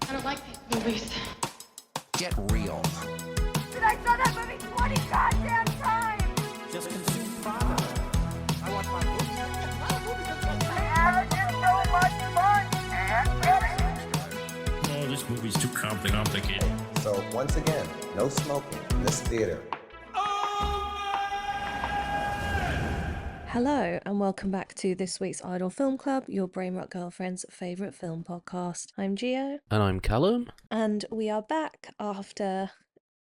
I don't like these movies. Get real. Dude, I saw that movie 20 goddamn times! Just consume product. I watch my movies. Having so much fun, man! Oh, this movie's too complicated. So once again, no smoking in this theater. Hello and welcome back to this week's Idol Film Club, your Brainrot girlfriend's favourite film podcast. I'm Gio, And I'm Callum. and we are back after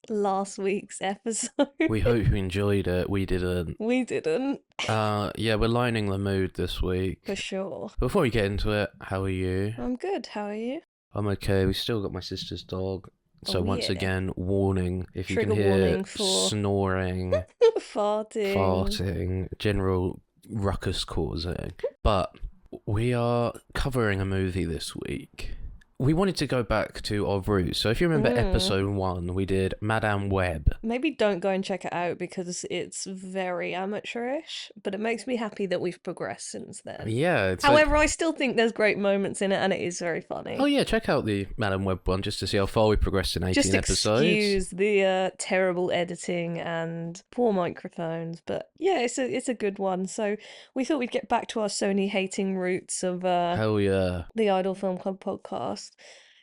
last week's episode. We hope you enjoyed it. We didn't. We didn't, Yeah, we're lining the mood this week. for sure. Before we get into it, how are you? I'm good, how are you? I'm okay. We still got my sister's dog. So Oh, once yeah. again, warning, if you Trigger can hear warning for- snoring, Farting. farting, general ruckus causing. But we are covering a movie this week. We wanted to go back to our roots. So if you remember episode 1, we did Madame Web. Maybe don't go and check it out because it's very amateurish, but it makes me happy that we've progressed since then. Yeah. It's However, I still think there's great moments in it and it is very funny. oh yeah, check out the Madame Web one just to see how far we progressed in 18 Just episodes. excuse the terrible editing and poor microphones, but yeah, it's a good one. So we thought we'd get back to our Sony hating roots of Hell yeah. the Idol Film Club podcast.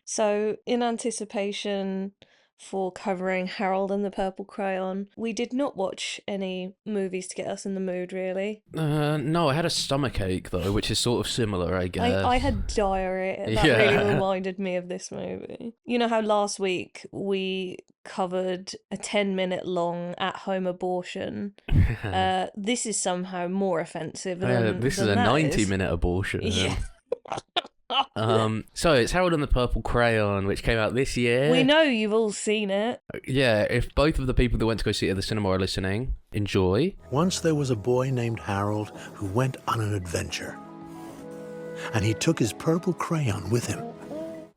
So in anticipation for covering Harold and the Purple Crayon, we did not watch any movies to get us in the mood, really. No, I had a stomachache though, which is sort of similar, I guess. I had diarrhea. That Yeah. really reminded me of this movie. You know how last week we covered a 10-minute long at-home abortion? This is somehow more offensive than this is than a that 90-minute abortion. Yeah. So it's Harold and the Purple Crayon, which came out this year. We know you've all seen it. Yeah, if both of the people that went to go see it at the cinema are listening, enjoy. Once there was a boy named Harold who went on an adventure. And he took his purple crayon with him.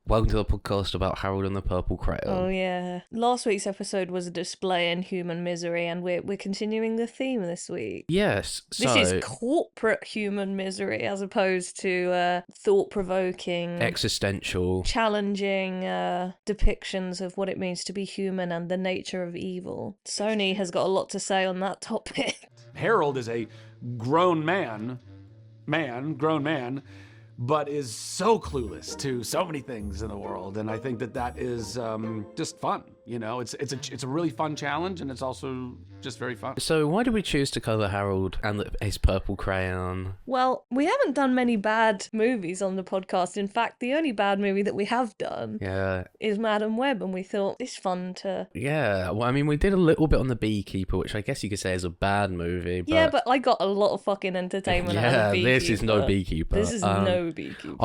Welcome to the podcast about Harold and the Purple Crayon. Oh yeah. Last week's episode was a display in human misery, and we're continuing the theme this week. Yes, so This is corporate human misery as opposed to thought-provoking, existential. challenging depictions of what it means to be human and the nature of evil. Sony has got a lot to say on that topic. Harold is a grown man, but is so clueless to so many things in the world, and I think that is just fun. You know, it's a really fun challenge, and it's also just very fun. So why did we choose to cover Harold and his Purple Crayon? Well, we haven't done many bad movies on the podcast. In fact, the only bad movie that we have done Yeah, is Madame Web, and we thought it's fun to... yeah. Well, I mean, we did a little bit on The Beekeeper, which I guess you could say is a bad movie. But Yeah, but I got a lot of fucking entertainment out yeah, of Beekeeper. this is no Beekeeper. This is no Beekeeper.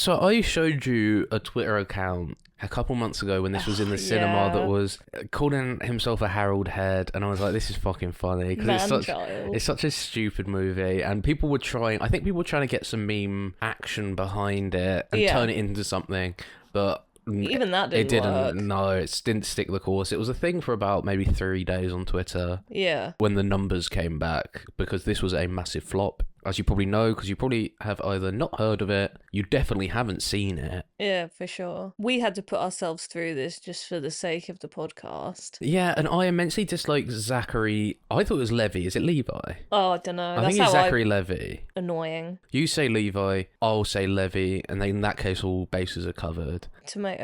I showed you a Twitter account a couple months ago when this was in the cinema yeah. that was calling himself a Harold Head, and I was like, this is fucking funny because Man-child. it's such a stupid movie, and people were trying. I think people were trying to get some meme action behind it and Yeah. turn it into something, but. Even that It didn't didn't. work. No, it didn't stick the course. It was a thing for about maybe 3 days on Twitter Yeah. when the numbers came back, because this was a massive flop, as you probably know, because you probably have either not heard of it, you definitely haven't seen it. Yeah, for sure. We had to put ourselves through this just for the sake of the podcast. Yeah, and I immensely dislike Zachary. I thought it was Levi. Is it Levi? Oh, I don't know. I That's think it's how Zachary Levi. Annoying. You say Levi, I'll say Levi, and then in that case, all bases are covered. Tomatoes.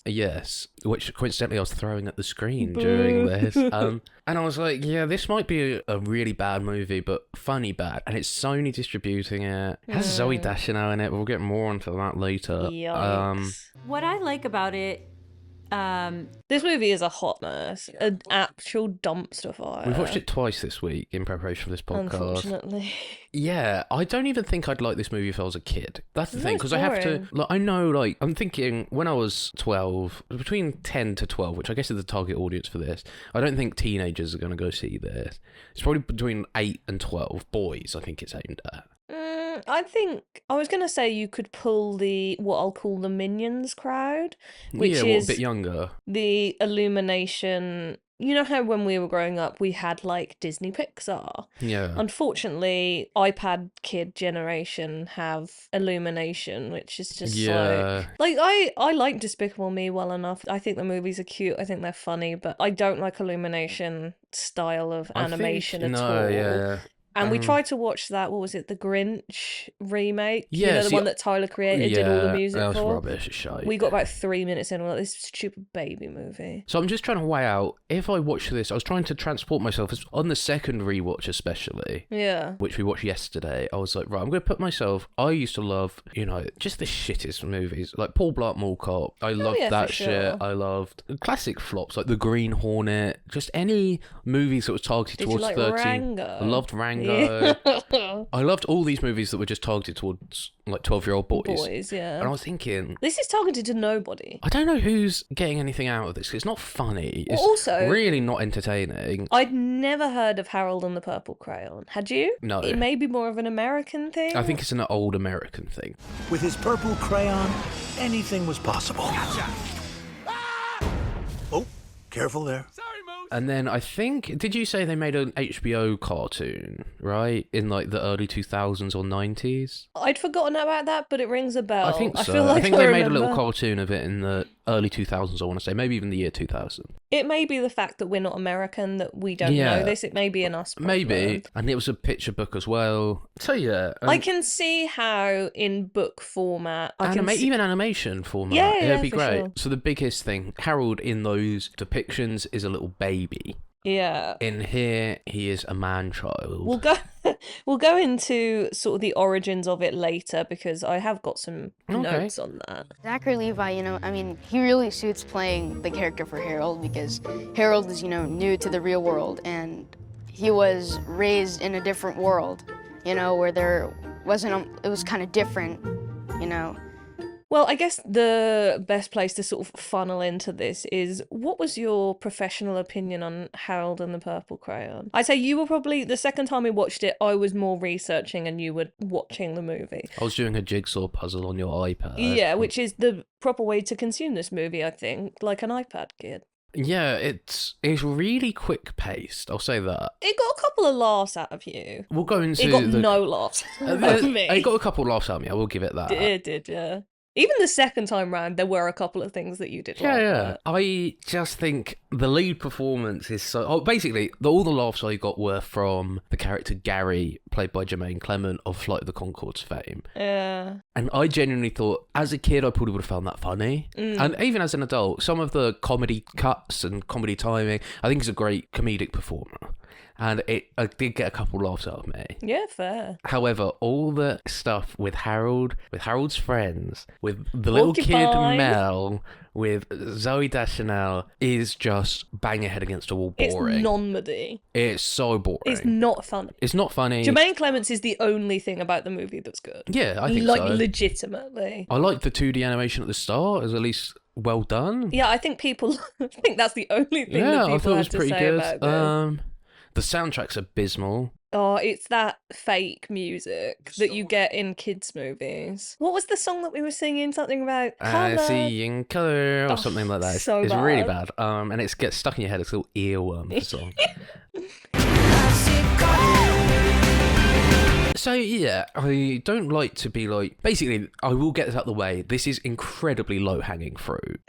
Yes, which coincidentally I was throwing at the screen during this. And I was like, yeah, this might be a really bad movie, but funny bad. And it's Sony distributing it. It has Zoe Deschanel in it, but we'll get more onto that later. Yikes. What I like about it, This movie is a hot mess. An actual dumpster fire. We've watched it twice this week in preparation for this podcast. Unfortunately. Yeah, I don't even think I'd like this movie if I was a kid. That's the No, thing, it's because I have to. boring. Like, I know, like, I'm thinking when I was 12, between 10 to 12, which I guess is the target audience for this. I don't think teenagers are going to go see this. It's probably between 8 and 12 boys. I think it's aimed at. I think I was gonna say you could pull the what I'll call the Minions crowd, which yeah, is a bit younger. the Illumination you know how when we were growing up, we had like Disney Pixar? Yeah. Unfortunately, iPad kid generation have Illumination, which is just Yeah. like I like Despicable Me well enough. I think the movies are cute. I think they're funny, but I don't like Illumination style of animation at all. Yeah. And we tried to watch that, what was it, the Grinch remake? Yeah, You know, the see, one that Tyler created, did all the music that was for? rubbish. Shite. We got about 3 minutes in and we're like, this stupid baby movie. So I'm just trying to weigh out, if I watch this, I was trying to transport myself, on the second rewatch especially, Yeah. which we watched yesterday, I was like, right, I'm going to put myself, I used to love, you know, just the shittest movies, like Paul Blart Mall Cop, I loved yeah, that for shit, sure. I loved classic flops, like The Green Hornet, just any movies that was targeted Did you towards like 13. Rango? I loved Rango. Yeah. I loved all these movies that were just targeted towards, like, 12-year-old boys. Yeah. And I was thinking, This is targeted to nobody. I don't know who's getting anything out of this, 'cause it's not funny. Well, It's also- really not entertaining. I'd never heard of Harold and the Purple Crayon. Had you? No. It may be more of an American thing. I think it's an old American thing. With his purple crayon, anything was possible. Oh, careful there. And then I think, did you say they made an HBO cartoon, right? In like the early 2000s or 90s? I'd forgotten about that, but it rings a bell. I think so. feel like I think they made a little remember. cartoon of it in the early 2000s, I want to say. Maybe even the year 2000. It may be the fact that we're not American that we don't Yeah. know this. It may be an us problem. Maybe. And it was a picture book as well. So yeah. I can see how in book format, I can see... Even animation format. Yeah, yeah, It'd be for great. sure. So the biggest thing, Harold in those depictions is a little baby. Yeah. In here, he is a man-child. We'll go into sort of the origins of it later because I have got some Okay. notes on that. Zachary Levi, he really suits playing the character for Harold because Harold is, new to the real world and he was raised in a different world, where there wasn't, it was kind of different, Well, I guess the best place to sort of funnel into this is, what was your professional opinion on Harold and the Purple Crayon? I'd say you were probably, the second time we watched it, I was more researching and you were watching the movie. I was doing a jigsaw puzzle on your iPad. Yeah, which is the proper way to consume this movie, I think, like an iPad kid. Yeah, it's really quick paced. I'll say that. It got a couple of laughs out of you. We'll go into It got no laughs out of me. It got a couple laughs at me. I will give it that. It did, yeah. Even the second time round, there were a couple of things that you did laugh at. I just think the lead performance is so... Oh, basically, all the laughs I got were from the character Gary, played by Jermaine Clement of Flight of the Conchords fame. Yeah. And I genuinely thought, as a kid, I probably would have found that funny. And even as an adult, some of the comedy cuts and comedy timing, I think he's a great comedic performer. And I did get a couple laughs out of me. Yeah, fair. However, all the stuff with Harold, with Harold's friends, with the little kid Porcupine. Mel, with Zoe Deschanel is just bang your head against a wall boring. It's non-muddy. It's so boring. It's not funny. It's not funny. Jermaine Clements is the only thing about the movie that's good. Yeah, I think like, so. legitimately. I like the 2D animation at the start. It's at least well done. Yeah, I think people... I think that's the only thing that Yeah, people I thought it was had to pretty say good. about this. The soundtrack's abysmal. Oh, it's that fake music that you get in kids' movies. What was the song that we were singing? Something about I colour? see in colour or Oh, something like that. so It's really bad. bad. And it gets stuck in your head. It's a little earworm song. So yeah, I don't like to be like... Basically, I will get this out of the way. This is incredibly low-hanging fruit.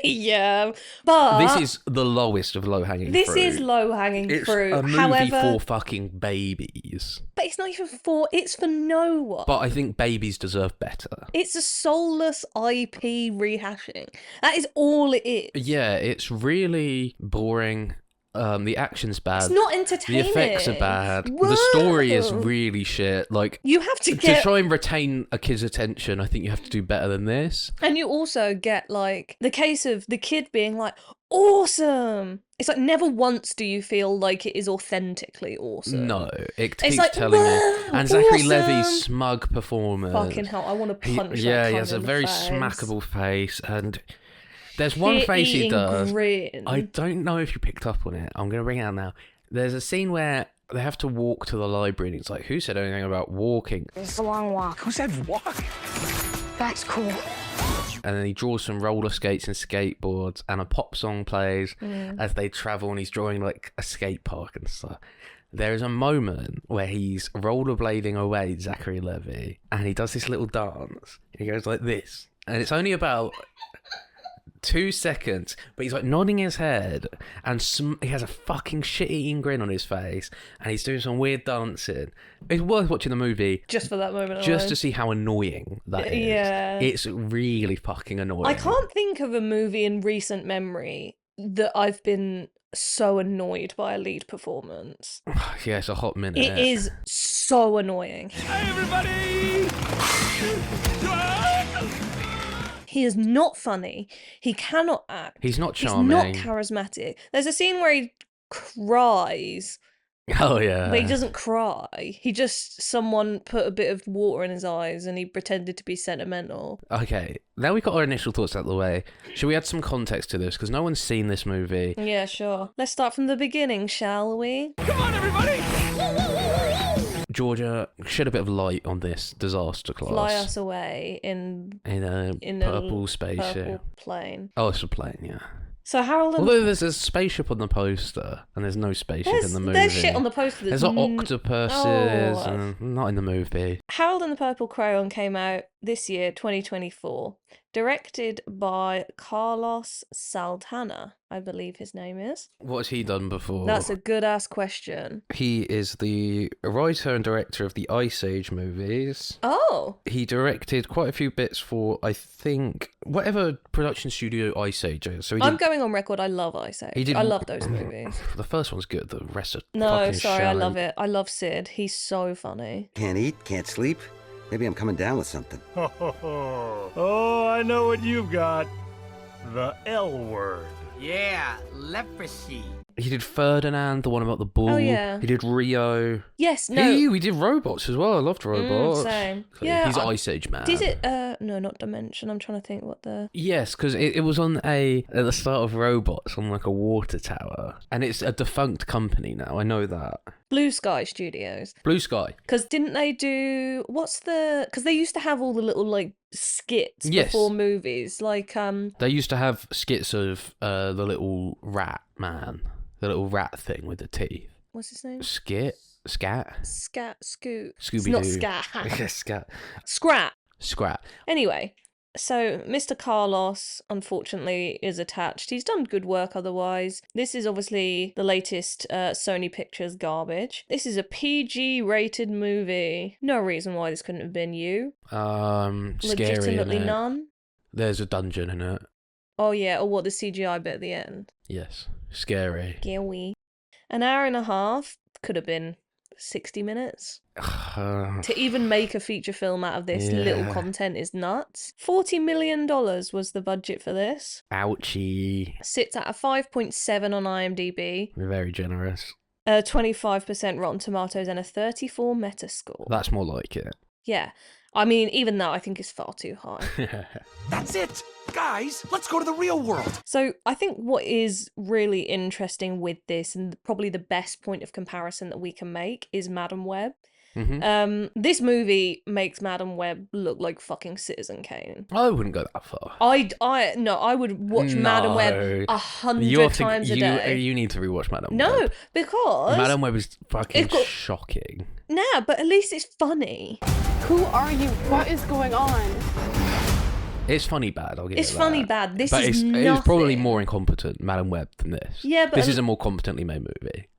Yeah, but... This is the lowest of low-hanging This fruit. is low-hanging It's fruit. a movie However, for fucking babies. but it's not even for... It's for no one. But I think babies deserve better. It's a soulless IP rehashing. That is all it is. Yeah, it's really boring. The action's bad. It's not The entertaining. effects are bad. The story is Whoa. really shit. Like, You have to to get... try and retain a kid's attention, I think you have to do better than this. And you also get, like, the case of the kid being like, awesome! It's like, never once do you feel like it is authentically awesome. No, it keeps like, telling you. "Wow, And Zachary awesome." Levi's smug performance. Fucking hell, I want to punch that Yeah, he cunt has a in the very face. smackable face, and there's one face he Shit-eating does. grin. I don't know if you picked up on it. I'm going to bring it out now. There's a scene where they have to walk to the library, and it's like, who said anything about walking? it's a long walk. Who said walk? That's cool. And then he draws some roller skates and skateboards, and a pop song plays as they travel, and he's drawing like a skate park and stuff. There is a moment where he's rollerblading away Zachary Levi, and he does this little dance. He goes like this, and it's only about 2 seconds, but he's like nodding his head, and he has a fucking shit-eating grin on his face, and he's doing some weird dancing. It's worth watching the movie Just for that moment just alone. to see how annoying that is. Yeah. It's really fucking annoying. I can't think of a movie in recent memory that I've been so annoyed by a lead performance. Yeah, it's a hot minute. It is so annoying. Hey, everybody! He is not funny. He cannot act. He's not He's charming. not charismatic. There's a scene where he cries, Oh, yeah. but he doesn't cry. He just, someone put a bit of water in his eyes and he pretended to be sentimental. Okay, now we've got our initial thoughts out of the way. Should we add some context to this? Because no one's seen this movie. Yeah, sure. Let's start from the beginning, shall we? Come on, everybody! Georgia, shed a bit of light on this disaster class. Fly us away in in a purple a spaceship. purple plane. Oh, it's a plane, yeah. So Harold and Although there's a spaceship on the poster, and there's no spaceship in the movie. there's shit on the poster. There's like octopuses, Oh. and not in the movie. Harold and the Purple Crayon came out this year, 2024, directed by Carlos Saldana, I believe his name is. What has he done before? That's a good ass question. He is the writer and director of the Ice Age movies. Oh, He directed quite a few bits for, I think, whatever production studio Ice Age is. So he I'm did, going on record. I love Ice Age. he did, I love those movies. The first one's good. The rest are No, fucking sorry, I shite. love it. I love Sid. He's so funny. Can't eat, can't sleep. Maybe I'm coming down with something. Oh, I know what you've got. The L word. Yeah, leprosy. He did Ferdinand, the one about the bull. Oh, yeah. He did Rio. Yes, no. We did Robots as well. I loved Robots. Same. So Yeah, he's Ice Age man. Did it? No, not Dimension. I'm trying to think what the. Yes, because it was on at the start of Robots on like a water tower, and it's a defunct company now. I know that. Blue Sky Studios. Blue Sky. Because didn't they do because they used to have all the little like skits Yes. before movies, like They used to have skits of the little rat man, the little rat thing with the teeth. what's his name? Scat. Scoot. It's Scooby-Doo. not Scat. Yeah, Scat. Scrap. Scrap. Anyway, so Mr. Carlos, unfortunately, is attached. He's done good work otherwise. This is obviously the latest Sony Pictures garbage. This is a PG-rated movie. No reason why this couldn't have been you. Scary. Legitimately innit? none. There's a dungeon in it. Oh yeah, or what, the CGI bit at the end. Yes. Scary. Scary. An hour and a half could have been 60 minutes. To even make a feature film out of this little Yeah. content is nuts. $40 million was the budget for this. Ouchie. Sits at a 5.7 on IMDb, We're very generous. 25% Rotten Tomatoes, and a 34 Metascore. That's more like it. Yeah. I mean, even that I think is far too high. That's it! Guys, let's go to the real world! So I think what is really interesting with this, and probably the best point of comparison that we can make, is Madam Web. This movie makes Madam Web look like fucking Citizen Kane. I wouldn't go that far. I would watch Madam Web 100 times a day. You need to rewatch Madam Web. No, because Madam Web is fucking It's got- shocking. nah, but at least it's funny. Who are you? What is going on? It's funny bad, I'll give It's it funny that. bad. This but is it's probably nothing. more incompetent, Madam Web, than this. Yeah, but this is a more competently made movie.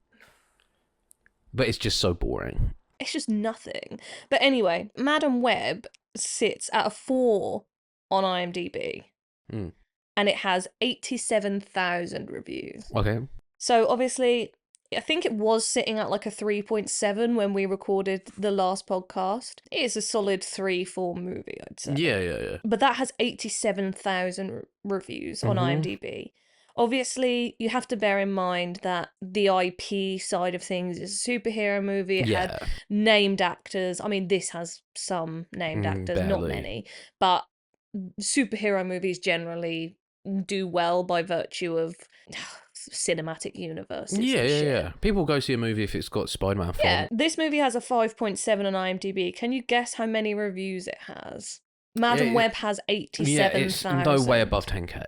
But it's just so boring. It's just nothing. But anyway, Madam Web sits at a 4 on IMDb. Hmm. And it has 87,000 reviews. Okay. So obviously, I think it was sitting at like a 3.7 when we recorded the last podcast. It's a solid 3-4 movie, I'd say. Yeah. But that has 87,000 reviews on Mhm. IMDb. Obviously, you have to bear in mind that the IP side of things is a superhero movie. It had Yeah. named actors. I mean, this has some named actors, not barely. many. But superhero movies generally do well by virtue of cinematic universes. Yeah, and yeah, shit. yeah. People go see a movie if it's got Spider-Man font. Yeah, this movie has a 5.7 on IMDb. Can you guess how many reviews it has? Madam Yeah, Web has Yeah, 87,000. it's no way above 10k.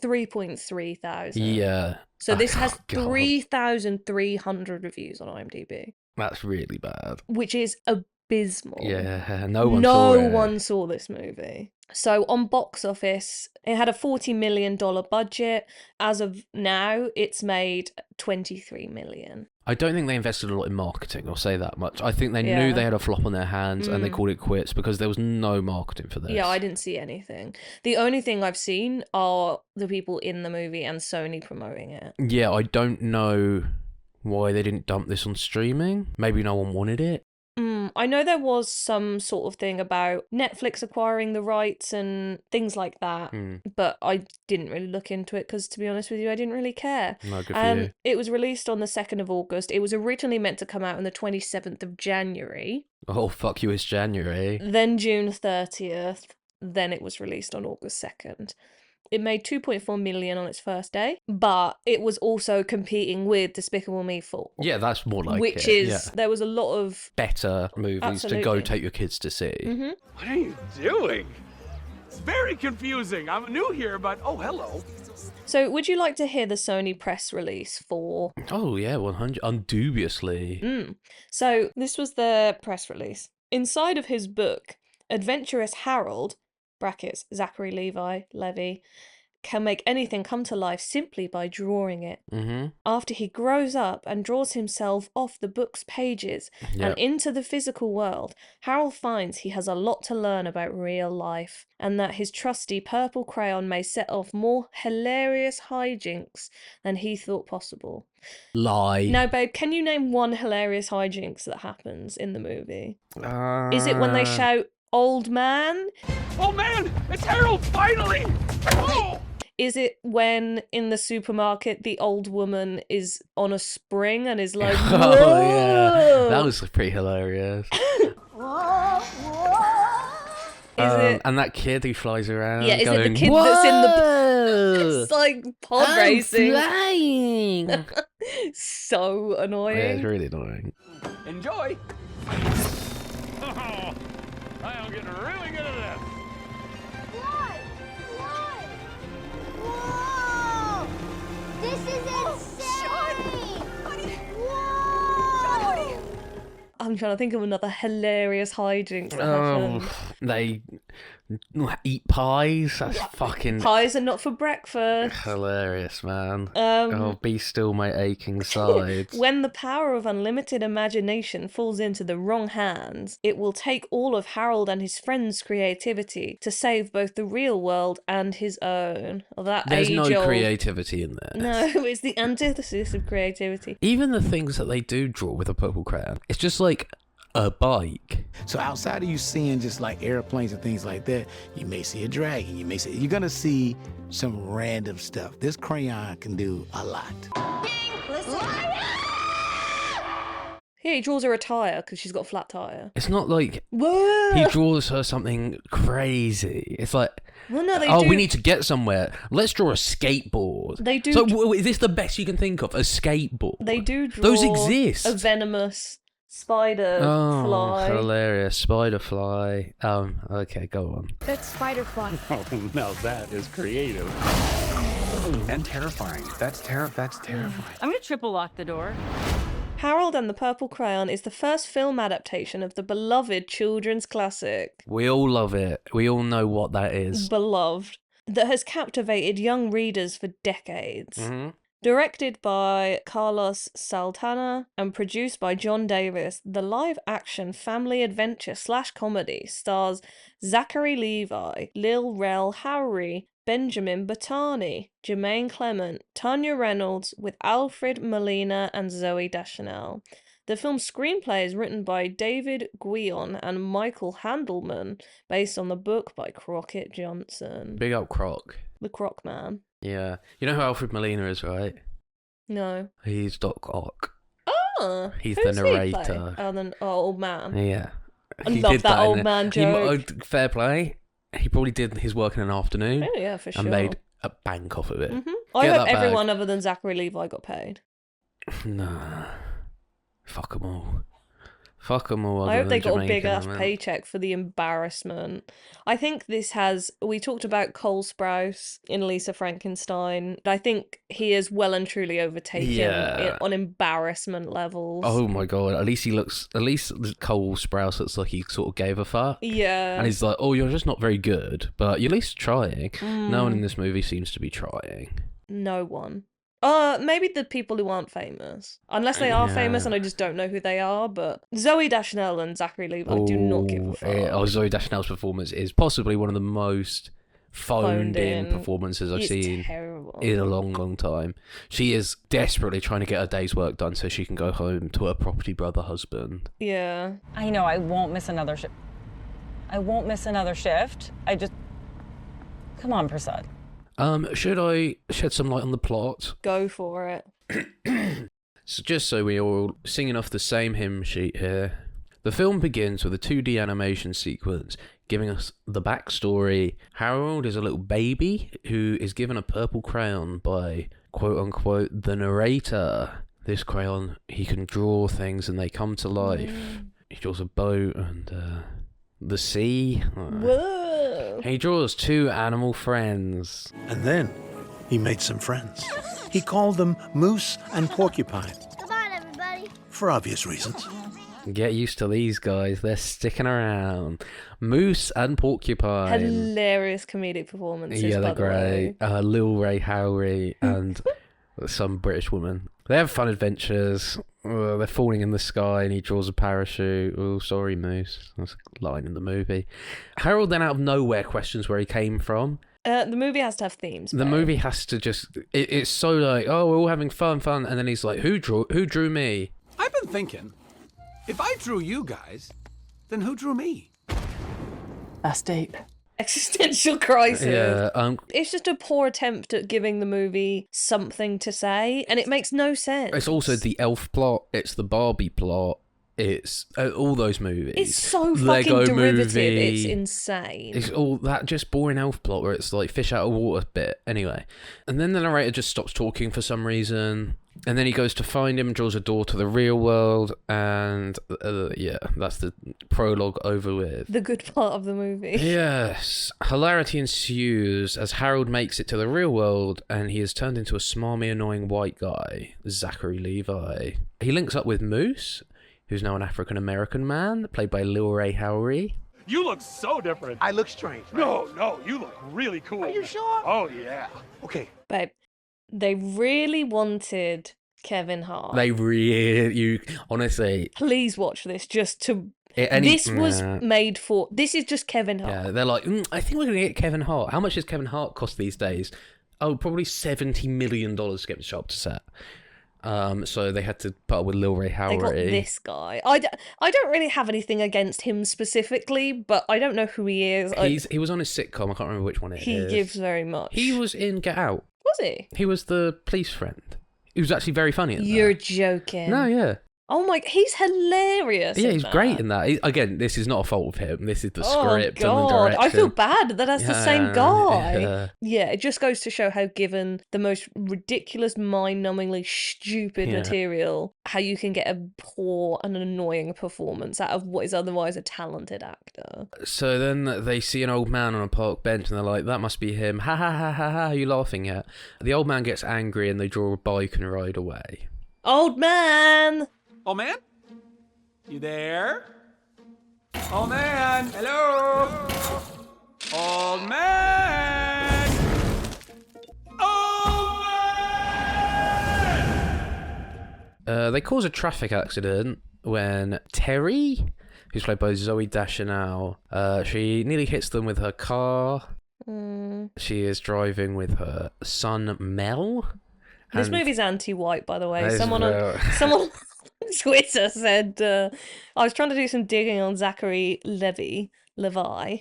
3.3 thousand. Yeah. So this has God. 3,300 reviews on IMDb, That's really bad. which is abysmal. Yeah, no one saw it. No one saw this movie. So on box office, it had a $40 million budget. As of now, it's made 23 million. I don't think they invested a lot in marketing, I'll say that much. I think they Yeah. knew they had a flop on their hands and they called it quits because there was no marketing for this. Yeah, I didn't see anything. The only thing I've seen are the people in the movie and Sony promoting it. Yeah, I don't know why they didn't dump this on streaming. Maybe no one wanted it. I know there was some sort of thing about Netflix acquiring the rights and things like that, but I didn't really look into it because, to be honest with you, I didn't really care. No, good for you. It was released on the 2nd of August. It was originally meant to come out on the 27th of January, Oh, fuck you, it's January. then June 30th, then it was released on August 2nd. It made 2.4 million on its first day, but it was also competing with Despicable Me 4. Yeah, that's more like which it. is, there was a lot of... Better movies to go Absolutely. take your kids to see. What are you doing? It's very confusing. I'm new here, but oh, hello. So would you like to hear the Sony press release for... Oh, yeah, 100. Undubiously. So this was the press release. Inside of his book, adventurous Harold, brackets, Zachary Levi, Levy, can make anything come to life simply by drawing it. After he grows up and draws himself off the book's pages and into the physical world, Harold finds he has a lot to learn about real life and that his trusty purple crayon may set off more hilarious hijinks than he thought possible. Lie. Now, babe, can you name one hilarious hijinks that happens in the movie? Is it when they shout, "Old man"? Oh man, it's Harold, finally! Oh! Is it when in the supermarket the old woman is on a spring and is like, Oh, "Whoa!" yeah. That was pretty hilarious. Is it? And that kid who flies around. Yeah, is it the going, kid that's in the? "Whoa! It's like pod racing. Flying!" So Yeah, annoying. it's really annoying. Enjoy. Oh, I am getting really good at this. Fly! Fly! Whoa! This is insane! Whoa! I'm trying to think of another hilarious hijinks that Oh, happened. they eat pies. That's fucking Pies are not for breakfast. hilarious, man. Oh, be still my aching sides. When the power of unlimited imagination falls into the wrong hands, it will take all of Harold and his friends' creativity to save both the real world and his own. That There's no age-old- creativity in there. No, it's the antithesis of creativity. Even the things that they do draw with a purple crayon, it's just like a bike. So outside of you seeing just like airplanes and things like that, you may see a dragon, you're gonna see some random stuff. This crayon can do a lot. Yeah, he draws her a tyre because she's got a flat tyre. It's not like Whoa! he draws her something crazy. It's like, Well, no, they oh, do. we need to get somewhere. Let's draw a skateboard. They do So dr- is this the best you can think of? A skateboard? They do draw Those exist. a venomous spider Oh, fly. hilarious. Spider fly. Okay, go on. That's spider fly. Oh, now that is creative. And terrifying. That's terrifying. I'm gonna triple lock the door. Harold and the Purple Crayon is the first film adaptation of the beloved children's classic, We all love it. We all know what that is. Beloved, that has captivated young readers for decades. Mm-hmm. Directed by Carlos Saltana and produced by John Davis, the live-action family adventure / comedy stars Zachary Levi, Lil Rel Howery, Benjamin Batani, Jermaine Clement, Tanya Reynolds, with Alfred Molina and Zooey Deschanel. The film's screenplay is written by David Guion and Michael Handelman, based on the book by Crockett Johnson. Big up Croc. The Croc Man. Yeah. You know who Alfred Molina is, right? No. He's Doc Ock. Oh, He's who's the he play? narrator. Old man. Yeah. I He love did that in old it. man joke. Fair play. He probably did his work in an afternoon. Oh yeah, for sure. And made a bank off of it. I Get hope that everyone bag. other than Zachary Levi got paid. Nah. Fuck them all. Fuck them all. I other hope they than got a big Jamaican, ass man. paycheck for the embarrassment. I think this has. We talked about Cole Sprouse in Lisa Frankenstein. I think he is well and truly overtaken Yeah. on embarrassment levels. Oh my god! At least Cole Sprouse looks like he sort of gave a fuck. Yeah. And he's like, "Oh, you're just not very good, but you're at least trying." No one in Mm. this movie seems to be trying. No one. Maybe the people who aren't famous. Unless they are famous and I just don't know who they are, but Zoe Deschanel and Zachary Levi do not give a fuck. Zoe Deschanel's performance is possibly one of the most phoned in performances I've It's seen terrible. in a long, long time. She is desperately trying to get her day's work done so she can go home to her property brother husband. Yeah. I know I won't miss another shift. I won't miss another shift. Come on, Prasad. Should I shed some light on the plot? Go for it. So just so we're all singing off the same hymn sheet here, the film begins with a 2D animation sequence giving us the backstory. Harold is a little baby who is given a purple crayon by, quote-unquote, the narrator. This crayon, he can draw things and they come to life. He draws a boat and the sea. Whoa! He draws 2 animal friends. And then he made some friends. He called them Moose and Porcupine. Come on, everybody. For obvious reasons. Get used to these guys, they're sticking around. Moose and Porcupine. Hilarious comedic performances. Yeah, by they're the way. great. Lil Ray Howery and some British woman. They have fun adventures. They're falling in the sky and he draws a parachute. Oh, sorry, Moose. That's a line in the movie. Harold then out of nowhere questions where he came from. The movie has to have themes. The movie has to just... It's so like, oh, we're all having fun. And then he's like, who drew me? I've been thinking, if I drew you guys, then who drew me? That's deep. Existential crisis. Yeah, it's just a poor attempt at giving the movie something to say, and it makes no sense. It's also the Elf plot. It's the Barbie plot. It's all those movies. It's so Lego fucking derivative. Movie. It's insane. It's all that just boring elf plot where it's like fish out of water bit. Anyway, and then the narrator just stops talking for some reason, and then he goes to find him, draws a door to the real world, and yeah, that's the prologue over with. The good part of the movie. Yes, hilarity ensues as Harold makes it to the real world, and he is turned into a smarmy, annoying white guy, Zachary Levi. He links up with Moose, who's now an African-American man, played by Lil Ray Howery. You look so different. I look strange, right? No, you look really cool. Are you sure? Oh, yeah. Okay. Babe, they really wanted Kevin Hart. They honestly... Please watch this just to... This was made for... This is just Kevin Hart. Yeah, they're like, I think we're going to get Kevin Hart. How much does Kevin Hart cost these days? Oh, probably $70 million to get the show up to set. So they had to put up with Lil Ray Howery. They got this guy. I don't really have anything against him specifically, but I don't know who he is. He was on his sitcom. I can't remember which one it is. He gives very much. He was in Get Out. Was he? He was the police friend. He was actually very funny in that. You're joking. No, yeah. Oh my, he's hilarious. Yeah, in he's that. great in that. Again, this is not a fault of him. This is the Oh, script God. and the direction. I feel bad that that's the same guy. Yeah. Yeah, it just goes to show how, given the most ridiculous, mind-numbingly stupid Yeah. material, how you can get a poor and annoying performance out of what is otherwise a talented actor. So then they see an old man on a park bench and they're like, that must be him. Ha ha ha ha ha, are you laughing at? The old man gets angry and they draw a bike and ride away. Old man! Oh, man? You there? Oh, man! Hello? Old man! Old man! They cause a traffic accident when Terry, who's played by Zoe Deschanel, she nearly hits them with her car. She is driving with her son Mel. This and- movie's anti-white, by the way. That is Someone on Twitter said, I was trying to do some digging on Zachary Levi. Leviathan.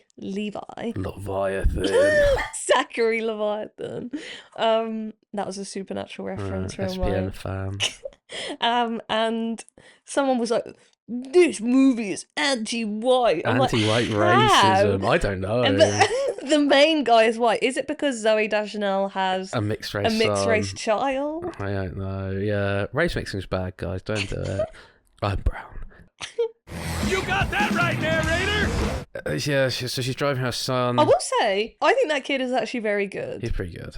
Zachary Leviathan. That was a Supernatural reference from SPN fan. and someone was like, this movie is anti-white. I'm like, Anti-white how? racism. I don't know. And the main guy is white. Is it because Zoe Deschanel has A mixed race race son. child? I don't know. Yeah, race mixing's bad, guys. Don't do it. I'm brown. You got that right, narrator! Yeah, so she's driving her son. I will say, I think that kid is actually very good. He's pretty good.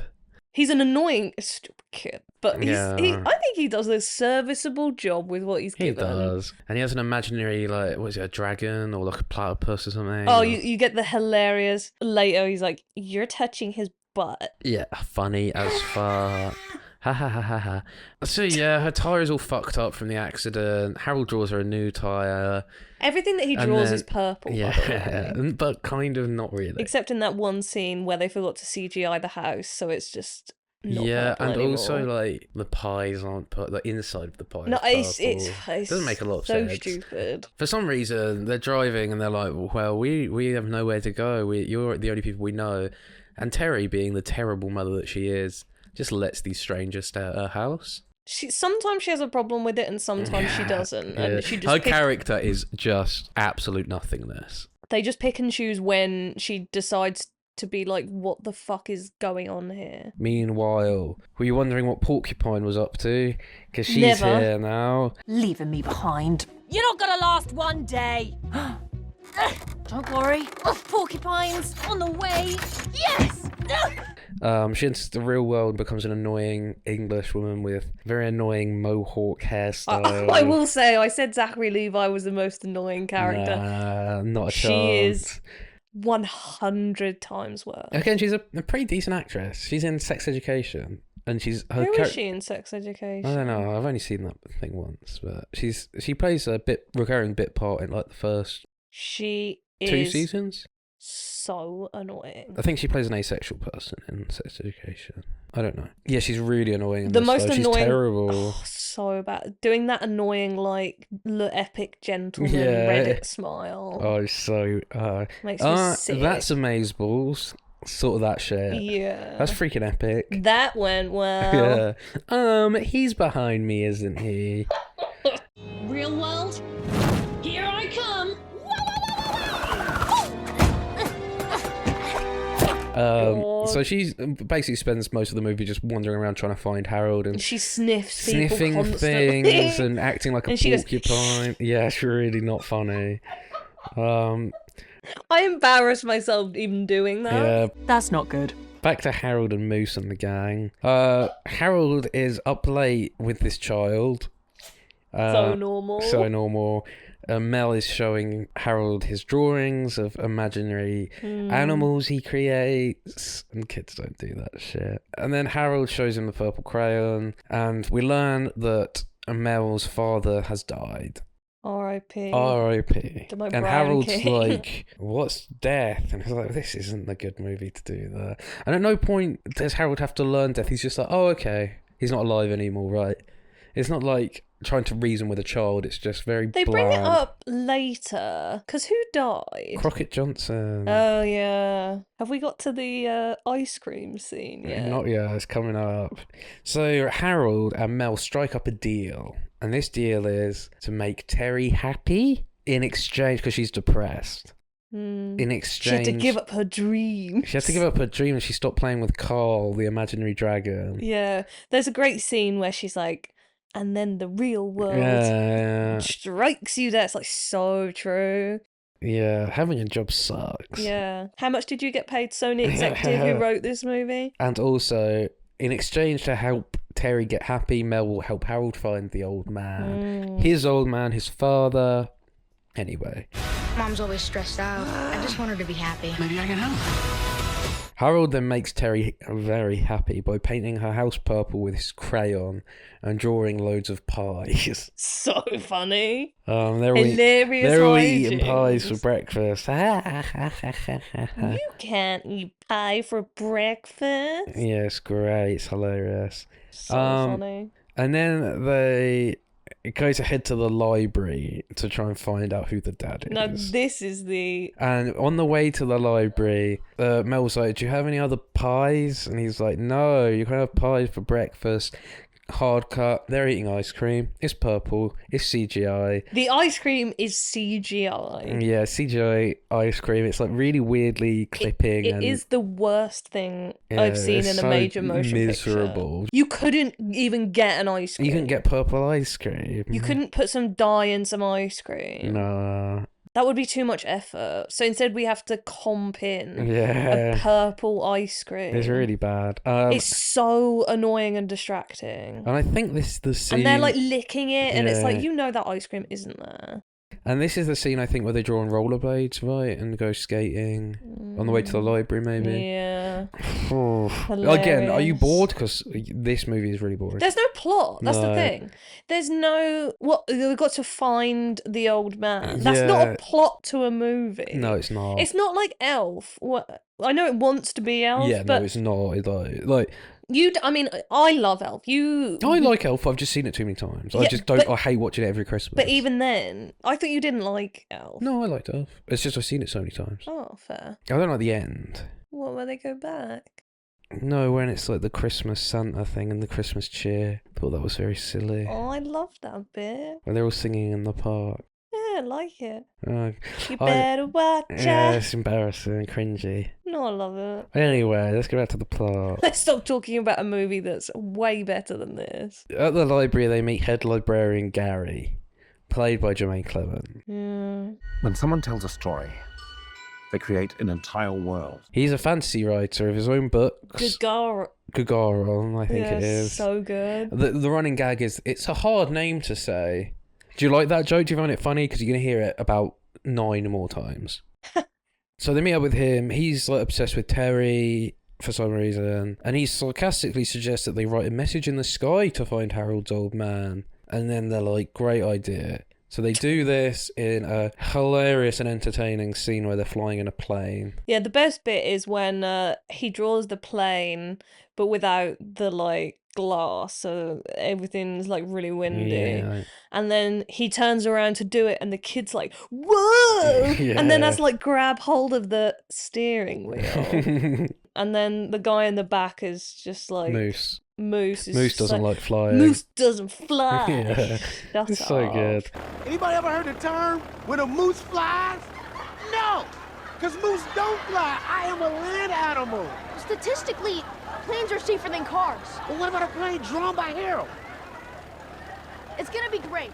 He's an annoying, stupid kid, but Yeah. I think he does a serviceable job with what he's He given. does. And he has an imaginary, like, what is it, a dragon or like a platypus or something? Oh, or... you get the hilarious, later he's like, you're touching his butt. Yeah, funny as fuck. Ha ha ha ha ha. So yeah, her tyre's all fucked up from the accident. Harold draws her a new tyre. Everything that he And draws then- is purple, by the Yeah, way. but kind of not really. Except in that one scene where they forgot to CGI the house, so it's just not Yeah, purple and anymore. also like the pies aren't put the inside of the pie. No, is it's purple. It doesn't make a lot of so sense. stupid. For some reason, they're driving and they're like, "Well, we have nowhere to go. You're the only people we know." And Terry, being the terrible mother that she is, just lets these strangers stay at her house. Sometimes she has a problem with it, and sometimes she doesn't. Yeah. And she just Her character is just absolute nothingness. They just pick and choose when she decides to be like, what the fuck is going on here? Meanwhile, were you wondering what Porcupine was up to? Because she's Never. here now. Leaving me behind. You're not gonna last one day. Don't worry. Porcupines on the way. Yes! She enters the real world and becomes an annoying English woman with very annoying mohawk hairstyle. I will say, I said Zachary Levi was the most annoying character. Nah, not a chance. She is 100 times worse. Again, she's a pretty decent actress. She's in Sex Education, and she's her. Who is she in Sex Education? I don't know. I've only seen that thing once, but she plays a recurring bit part in like the first She is 2 seasons. so annoying. I think she plays an asexual person in Sex Education. I don't know. Yeah, she's really annoying. In The this, most though. annoying. She's terrible. Oh, so bad. Doing that annoying, like, epic gentleman Yeah. Reddit smile. Oh, so Makes me sick. that's amazeballs. Sort of that shit. Yeah. That's freaking epic. That went well. Yeah. He's behind me, isn't he? Real world, here I come. So she basically spends most of the movie just wandering around trying to find Harold and She sniffs people sniffing constantly. things and acting like a And she goes, porcupine. Yeah, it's really not funny. I embarrassed myself even doing that. Yeah. That's not good. Back to Harold and Moose and the gang. Harold is up late with this child. So normal. So normal. Mel is showing Harold his drawings of imaginary animals he creates. And kids don't do that shit. And then Harold shows him the purple crayon. And we learn that Mel's father has died. R.I.P. R.I.P. To my And Brian Harold's King. like, what's death? And he's like, this isn't a good movie to do that. And at no point does Harold have to learn death. He's just like, oh, okay. He's not alive anymore, right? It's not like trying to reason with a child. It's just very They bland. bring it up later. Because who died? Crockett Johnson. Oh, yeah. Have we got to the ice cream scene yet? Not yet, it's coming up. So Harold and Mel strike up a deal. And this deal is to make Terry happy in exchange, because she's depressed. In exchange... She had to give up her dream. She had to give up her dream and she stopped playing with Carl, the imaginary dragon. Yeah. There's a great scene where she's like, and then the real world Yeah. strikes you there. It's like so true. Yeah, having a job sucks. Yeah. How much did you get paid, Sony executive who wrote this movie? And also, in exchange to help Terry get happy, Mel will help Harold find the old man. His old man, his father. Anyway. Mom's always stressed out. I just want her to be happy. Maybe I can help. Harold then makes Terry very happy by painting her house purple with his crayon and drawing loads of pies. So funny. They're Hilarious all eating pies for hijinks. breakfast. You can't eat pie for breakfast. Yeah, it's great. It's hilarious. So funny. And then they go to head to the library to try and find out who the dad is. Now this is the And on the way to the library, Mel's like, do you have any other pies? And he's like, no, you can have pies for breakfast. hard cut. They're eating ice cream. It's purple. It's CGI. The ice cream is CGI. Yeah, CGI ice cream. It's like really weirdly clipping. It and is the worst thing yeah, I've seen it's in a so major motion miserable. picture. You couldn't even get an ice cream. You can get purple ice cream. You couldn't put some dye in some ice cream. No. That would be too much effort. So instead we have to comp in Yeah. a purple ice cream. It's really bad. It's so annoying and distracting. And I think this is the scene. And they're like licking it, and it's Yeah. like, you know that ice cream isn't there. And this is the scene, I think, where they draw on rollerblades, right? And go skating on the way to the library, maybe. Yeah. Again, are you Hilarious. bored? Because this movie is really boring. There's no plot. That's the No. thing. There's no we've got to find the old man. That's not Yeah. a plot to a movie. No, it's not. It's not like Elf. I know it wants to be Elf, Yeah, but no, it's not. Like I mean, I love Elf. I like Elf. I've just seen it too many times. I Yeah, just don't. but- I hate watching it every Christmas. But even then, I thought you didn't like Elf. No, I liked Elf. It's just I've seen it so many times. Oh, fair. I don't like the end. What, where they go back? No, when it's like the Christmas Santa thing and the Christmas cheer. Thought that was very silly. Oh, I love that bit. When they're all singing in the park. Yeah, I like it. Uh, You I- better watch Yeah, out. it's embarrassing, cringy. No, I love it. Anyway, let's get back to the plot. Let's stop talking about a movie that's way better than this. At the library, they meet head librarian Gary, played by Jermaine Clement. Yeah. When someone tells a story, they create an entire world. He's a fantasy writer of his own books. Gagarin, I think Yeah, it is. so good. The running gag is, it's a hard name to say. Do you like that joke? Do you find it funny? Because you're going to hear it about 9 more times. So they meet up with him. He's like obsessed with Terry for some reason. And he sarcastically suggests that they write a message in the sky to find Harold's old man. And then they're like, great idea. So they do this in a hilarious and entertaining scene where they're flying in a plane. Yeah, the best bit is when he draws the plane, but without the like glass, so everything's like really windy. Yeah. And then he turns around to do it, and the kid's like, "Whoa!" And then Yeah. has to like grab hold of the steering wheel. And then the guy in the back is just like Moose. Moose is Moose just doesn't like flying. Moose doesn't fly. Yeah. Shut It's so up. good. Anybody ever heard the term when a moose flies? No, because moose don't fly. I am a land animal. Statistically, planes are safer than cars. But what about a plane drawn by Harold? It's gonna be great.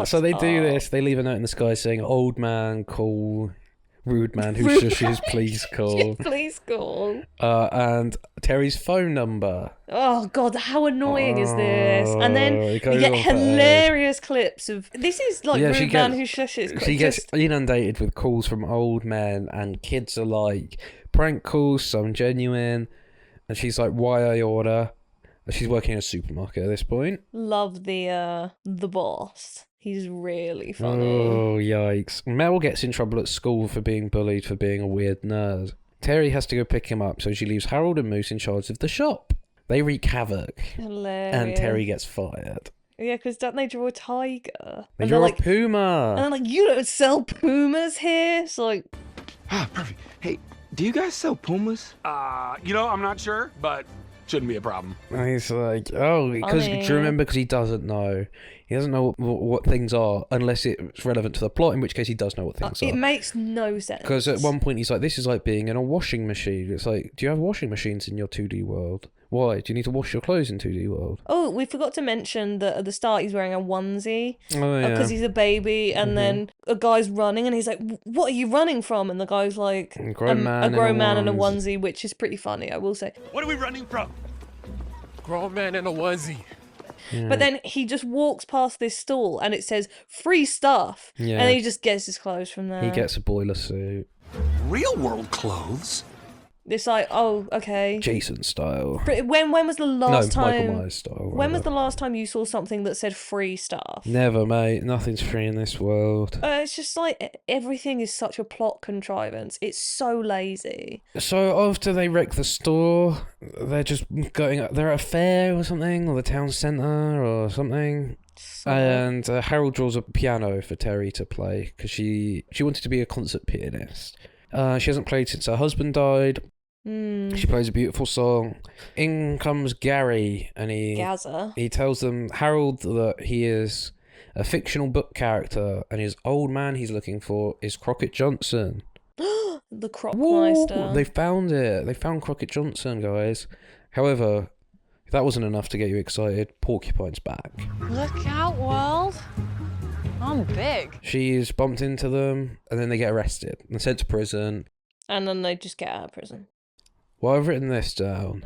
So they do this. They leave a note in the sky saying, "Old man, call. Rude man who Rude shushes, please call." Please call. And Terry's phone number. Oh god, how annoying is this? And then Oh, it you goes get on forever. hilarious clips of this is like Yeah, she Rude Man gets- Who Shushes. She gets inundated with calls from old men and kids alike. Prank calls, some genuine. And she's like, "Why I order?" And she's working in a supermarket at this point. Love the boss. He's really funny. Oh, yikes. Mel gets in trouble at school for being bullied for being a weird nerd. Terry has to go pick him up, so she leaves Harold and Moose in charge of the shop. They wreak havoc. Hilarious. And Terry gets fired. Yeah, because don't they draw a tiger? They And draw they're a puma. And they're like, you don't sell pumas here. It's like, Ah, perfect. Hey, do you guys sell pumas? I'm not sure, but shouldn't be a problem. And he's like, oh, because do Funny. you remember? Because he doesn't know. He doesn't know what things are unless it's relevant to the plot, in which case he does know what things it are. makes no sense. Because at one point he's like, this is like being in a washing machine. It's like, do you have washing machines in your 2D world? Why? Do you need to wash your clothes in 2D world? Oh, we forgot to mention that at the start he's wearing a onesie Oh, yeah. because he's a baby, and then a guy's running, and he's like, "What are you running from?" And the guy's like, A grown man a in grown a man in a onesie." onesie, which is pretty funny, I will say. What are we running from? Grown man in a onesie. But then he just walks past this stall, and it says free stuff, Yeah. and he just gets his clothes from there. He gets a boiler suit. Real world clothes? It's like, oh, okay. Jason style. When was the last No, time? Michael Myers style. When was rather. the last time you saw something that said free stuff? Never, mate. Nothing's free in this world. It's just like everything is such a plot contrivance. It's so lazy. So after they wreck the store, they're just they're at a fair or something, or the town centre or something. And Harold draws a piano for Terry to play because she wanted to be a concert pianist. She hasn't played since her husband died. She plays a beautiful song. In comes Gary, and Gaza. he tells them, Harold, that he is a fictional book character, and his old man he's looking for is Crockett Johnson. The Crockmeister. They found it. They found Crockett Johnson, guys. However, if that wasn't enough to get you excited, Porcupine's back. Look out, world. I'm big. She's bumped into them, and then they get arrested and sent to prison. And then they just get out of prison. Well, I've written this down.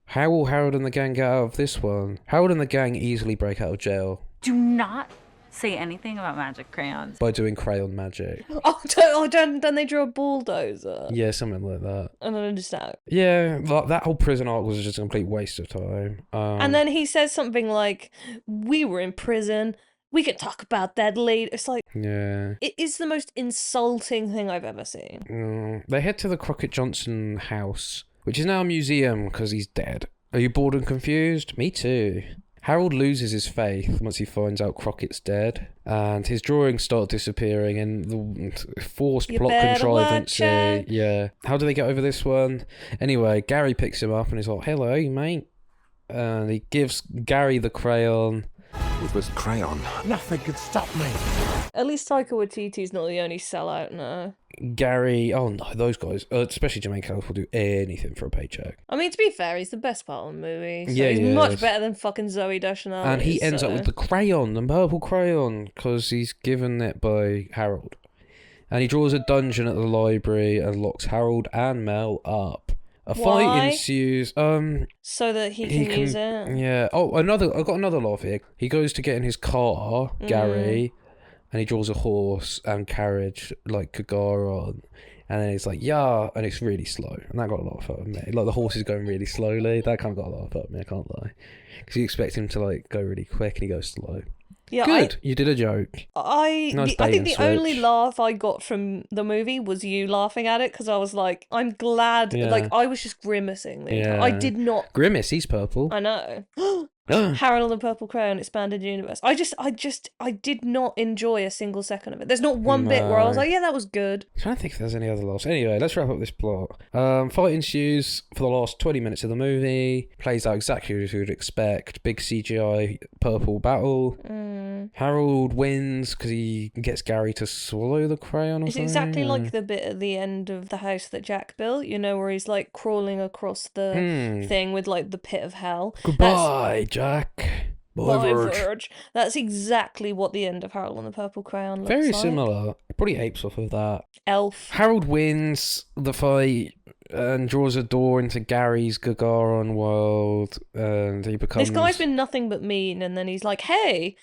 How will Harold and the gang get out of this one? Harold and the gang easily break out of jail. Do not say anything about magic crayons. By doing crayon magic. Don't they draw a bulldozer? Yeah, something like that. And then just out. Yeah, that whole prison arc was just a complete waste of time. And then he says something like, we were in prison. We can talk about that later. It's like, yeah. It is the most insulting thing I've ever seen. They head to the Crockett Johnson house, which is now a museum because he's dead. Are you bored and confused? Me too. Harold loses his faith once he finds out Crockett's dead, and his drawings start disappearing, and the forced plot contrivance. Yeah. How do they get over this one? Anyway, Gary picks him up and he's like, hello, mate. And he gives Gary the crayon. With this crayon, nothing could stop me. At least Taika Waititi's not the only sellout now. Gary, oh no, those guys, especially Jermaine Clement, will do anything for a paycheck. I mean, to be fair, he's the best part of the movie. So Yeah, he's he is. much better than fucking Zoe Deschanel. And he ends up with the crayon, the purple crayon, because he's given it by Harold. And he draws a dungeon at the library and locks Harold and Mel up. A fight ensues. So that he can use it. Yeah. Oh, I got another laugh here. He goes to get in his car, Gary, and he draws a horse and carriage like Gagarin. And then it's like, yeah, and it's really slow. And that got a laugh out of me. Like, the horse is going really slowly. That kind of got a laugh out of me, I can't lie. Because you expect him to, like, go really quick and he goes slow. Yeah, good. You did a joke. I think the only laugh I got from the movie was you laughing at it, because I was like, I'm glad. Yeah. Like, I was just grimacing. I did not. Grimace, he's purple. I know. Harold and the Purple Crayon expanded universe. I did not enjoy a single second of it. There's not one bit where I was like, yeah, that was good. I'm trying to think if there's any other laughs. Anyway, let's wrap up this plot. Fight ensues for the last 20 minutes of the movie. Plays out exactly as you would expect. Big CGI purple battle. Harold wins because he gets Gary to swallow the crayon or It's something. exactly like the bit at the end of the house that Jack built, you know, where he's like crawling across the thing with like the pit of hell. Goodbye, Jack. Bye, Verge. That's exactly what the end of Harold and the Purple Crayon looks Very like. similar. It probably apes off of that. Elf. Harold wins the fight and draws a door into Gary's Gagarin world, and he becomes... This guy's been nothing but mean, and then he's like, hey,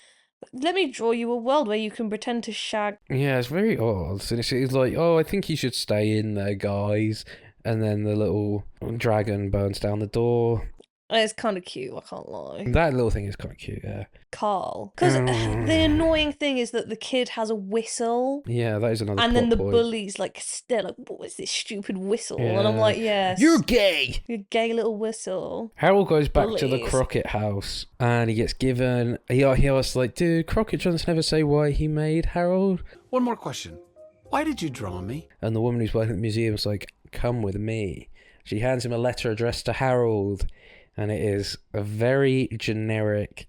let me draw you a world where you can pretend to shag... Yeah, it's very odd. And it's like, oh, I think you should stay in there, guys. And then the little dragon burns down the door. It's kind of cute, I can't lie. That little thing is kind of cute, yeah. Carl. Because the annoying thing is that the kid has a whistle. Yeah, that is another And then the plot point. bully's like, still, like, what is this stupid whistle? And I'm like, yes. You're gay! You're gay little whistle. Harold goes back to the Bullies. Crockett house, and he gets given... He asks, like, did Crockett Johnson ever say why he made Harold? One more question. Why did you draw me? And the woman who's working at the museum is like, come with me. She hands him a letter addressed to Harold, and it is a very generic,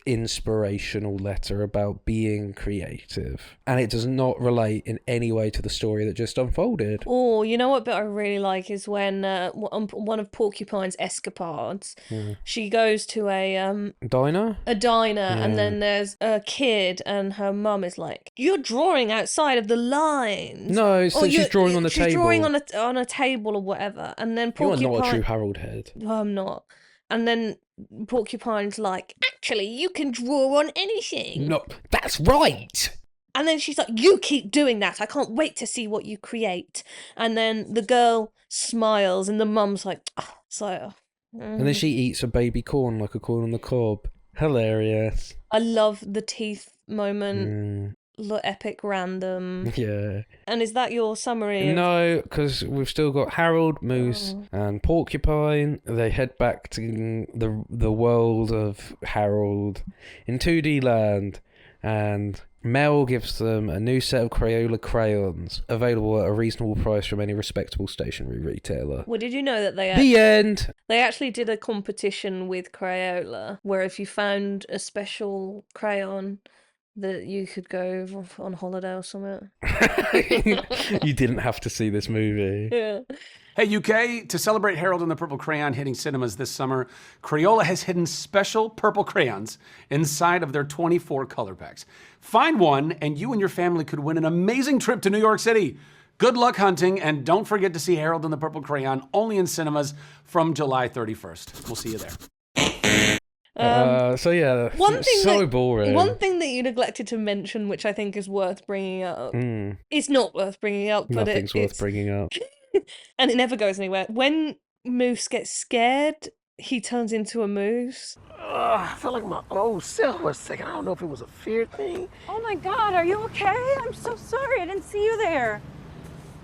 inspirational letter about being creative. And it does not relate in any way to the story that just unfolded. Oh, you know what bit I really like is when on one of Porcupine's escapades, she goes to a Diner? and then there's a kid and her mum is like, you're drawing outside of the lines. No, it's that she's drawing on the she's table. drawing on a table or whatever. And then You are Porcupine... not a true Harold head. No, I'm not. And then Porcupine's like, actually, you can draw on anything. No, that's right! And then she's like, you keep doing that. I can't wait to see what you create. And then the girl smiles and the mum's like, oh. So. And then she eats a baby corn like a corn on the cob. Hilarious. I love the teeth moment. The epic random. Yeah. And is that your summary? No, because we've still got Harold, Moose, and Porcupine. They head back to the world of Harold in 2D land, and Mel gives them a new set of Crayola crayons, available at a reasonable price from any respectable stationery retailer. Well, did you know that The end! They actually did a competition with Crayola, where if you found a special crayon, that you could go on holiday or something. You didn't have to see this movie. Yeah. Hey, UK, to celebrate Harold and the Purple Crayon hitting cinemas this summer, Crayola has hidden special purple crayons inside of their 24 color packs. Find one, and you and your family could win an amazing trip to New York City. Good luck hunting, and don't forget to see Harold and the Purple Crayon only in cinemas from July 31st. We'll see you there. So yeah, boring. One thing that you neglected to mention, which I think is worth bringing up, it's not worth bringing up, but Nothing's worth bringing up. and it never goes anywhere. When Moose gets scared, he turns into a moose. I felt like my old self for a second. I don't know if it was a fear thing. Oh my God, are you okay? I'm so sorry. I didn't see you there.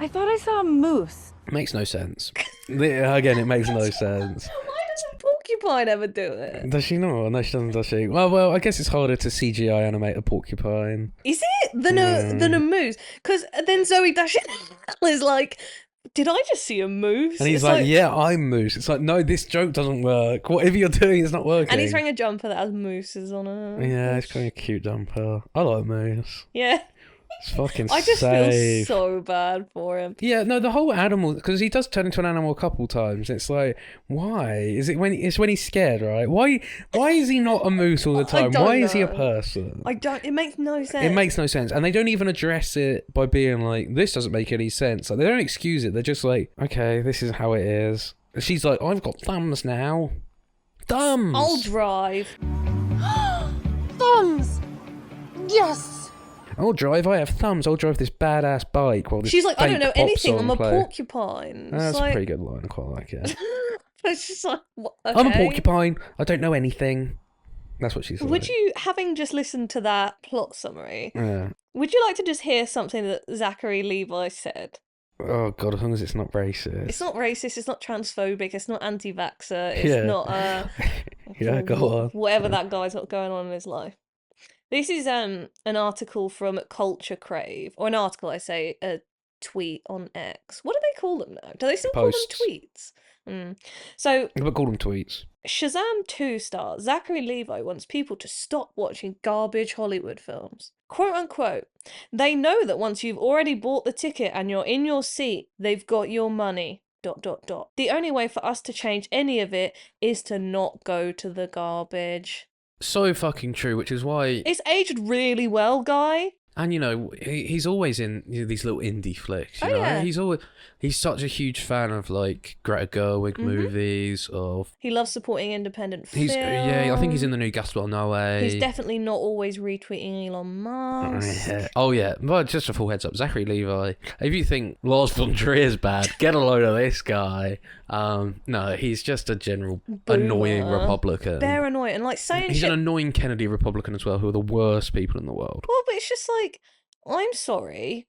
I thought I saw a moose. Makes no sense. Again, it makes no sense. Why does a porcupine ever do it? Does she not? No, she doesn't, does she? Well, I guess it's harder to CGI animate a porcupine. Is it? Than a moose? Because then Zoe Deschanel is like, did I just see a moose? And he's like, yeah, I'm Moose. It's like, no, this joke doesn't work. Whatever you're doing is not working. And he's wearing a jumper that has mooses on it. Yeah, it's kind of a cute jumper. I like Moose. Yeah. It's fucking I just safe. feel so bad for him. Yeah, no, the whole animal, because he does turn into an animal a couple times. It's like, why? Is it when he's scared, right? Why is he not a moose all the time? Why is he a person? It makes no sense. It makes no sense. And they don't even address it by being like, this doesn't make any sense. Like, they don't excuse it. They're just like, okay, this is how it is. And she's like, I've got thumbs now. Thumbs! I'll drive. Thumbs! Yes! I'll drive. I have thumbs. I'll drive this badass bike while this She's like, I don't fake know pop anything. song I'm a play. porcupine. That's like... a pretty good line. I quite like it. It's just like, okay. I'm a porcupine. I don't know anything. That's what she's like. Would you, having just listened to that plot summary, Yeah. would you like to just hear something that Zachary Levi said? Oh god, as long as it's not racist. It's not racist, it's not transphobic, it's not anti-vaxxer, it's not yeah, go on. whatever that guy's got going on in his life. This is an article from Culture Crave, or an article, I say, a tweet on X. What do they call them now? Do they still Posts. call them tweets? So, But call them tweets. Shazam 2 star Zachary Levi wants people to stop watching garbage Hollywood films. Quote unquote, they know that once you've already bought the ticket and you're in your seat, they've got your money. ... The only way for us to change any of it is to not go to the garbage. So fucking true, which is why... It's aged really well, Guy. And, you know, he's always in these little indie flicks, you know? Yeah. He's such a huge fan of, like, Greta Gerwig movies, of... He loves supporting independent films. Yeah, I think he's in the new Gaspar Noé. He's definitely not always retweeting Elon Musk. Yeah. Oh, yeah. But just a full heads up, Zachary Levi, if you think Lars von Trier's bad, get a load of this guy. No, he's just a general annoying Republican. They're annoying. And, like, saying He's shit... an annoying Kennedy Republican as well, who are the worst people in the world. Well, but it's just like, I'm sorry.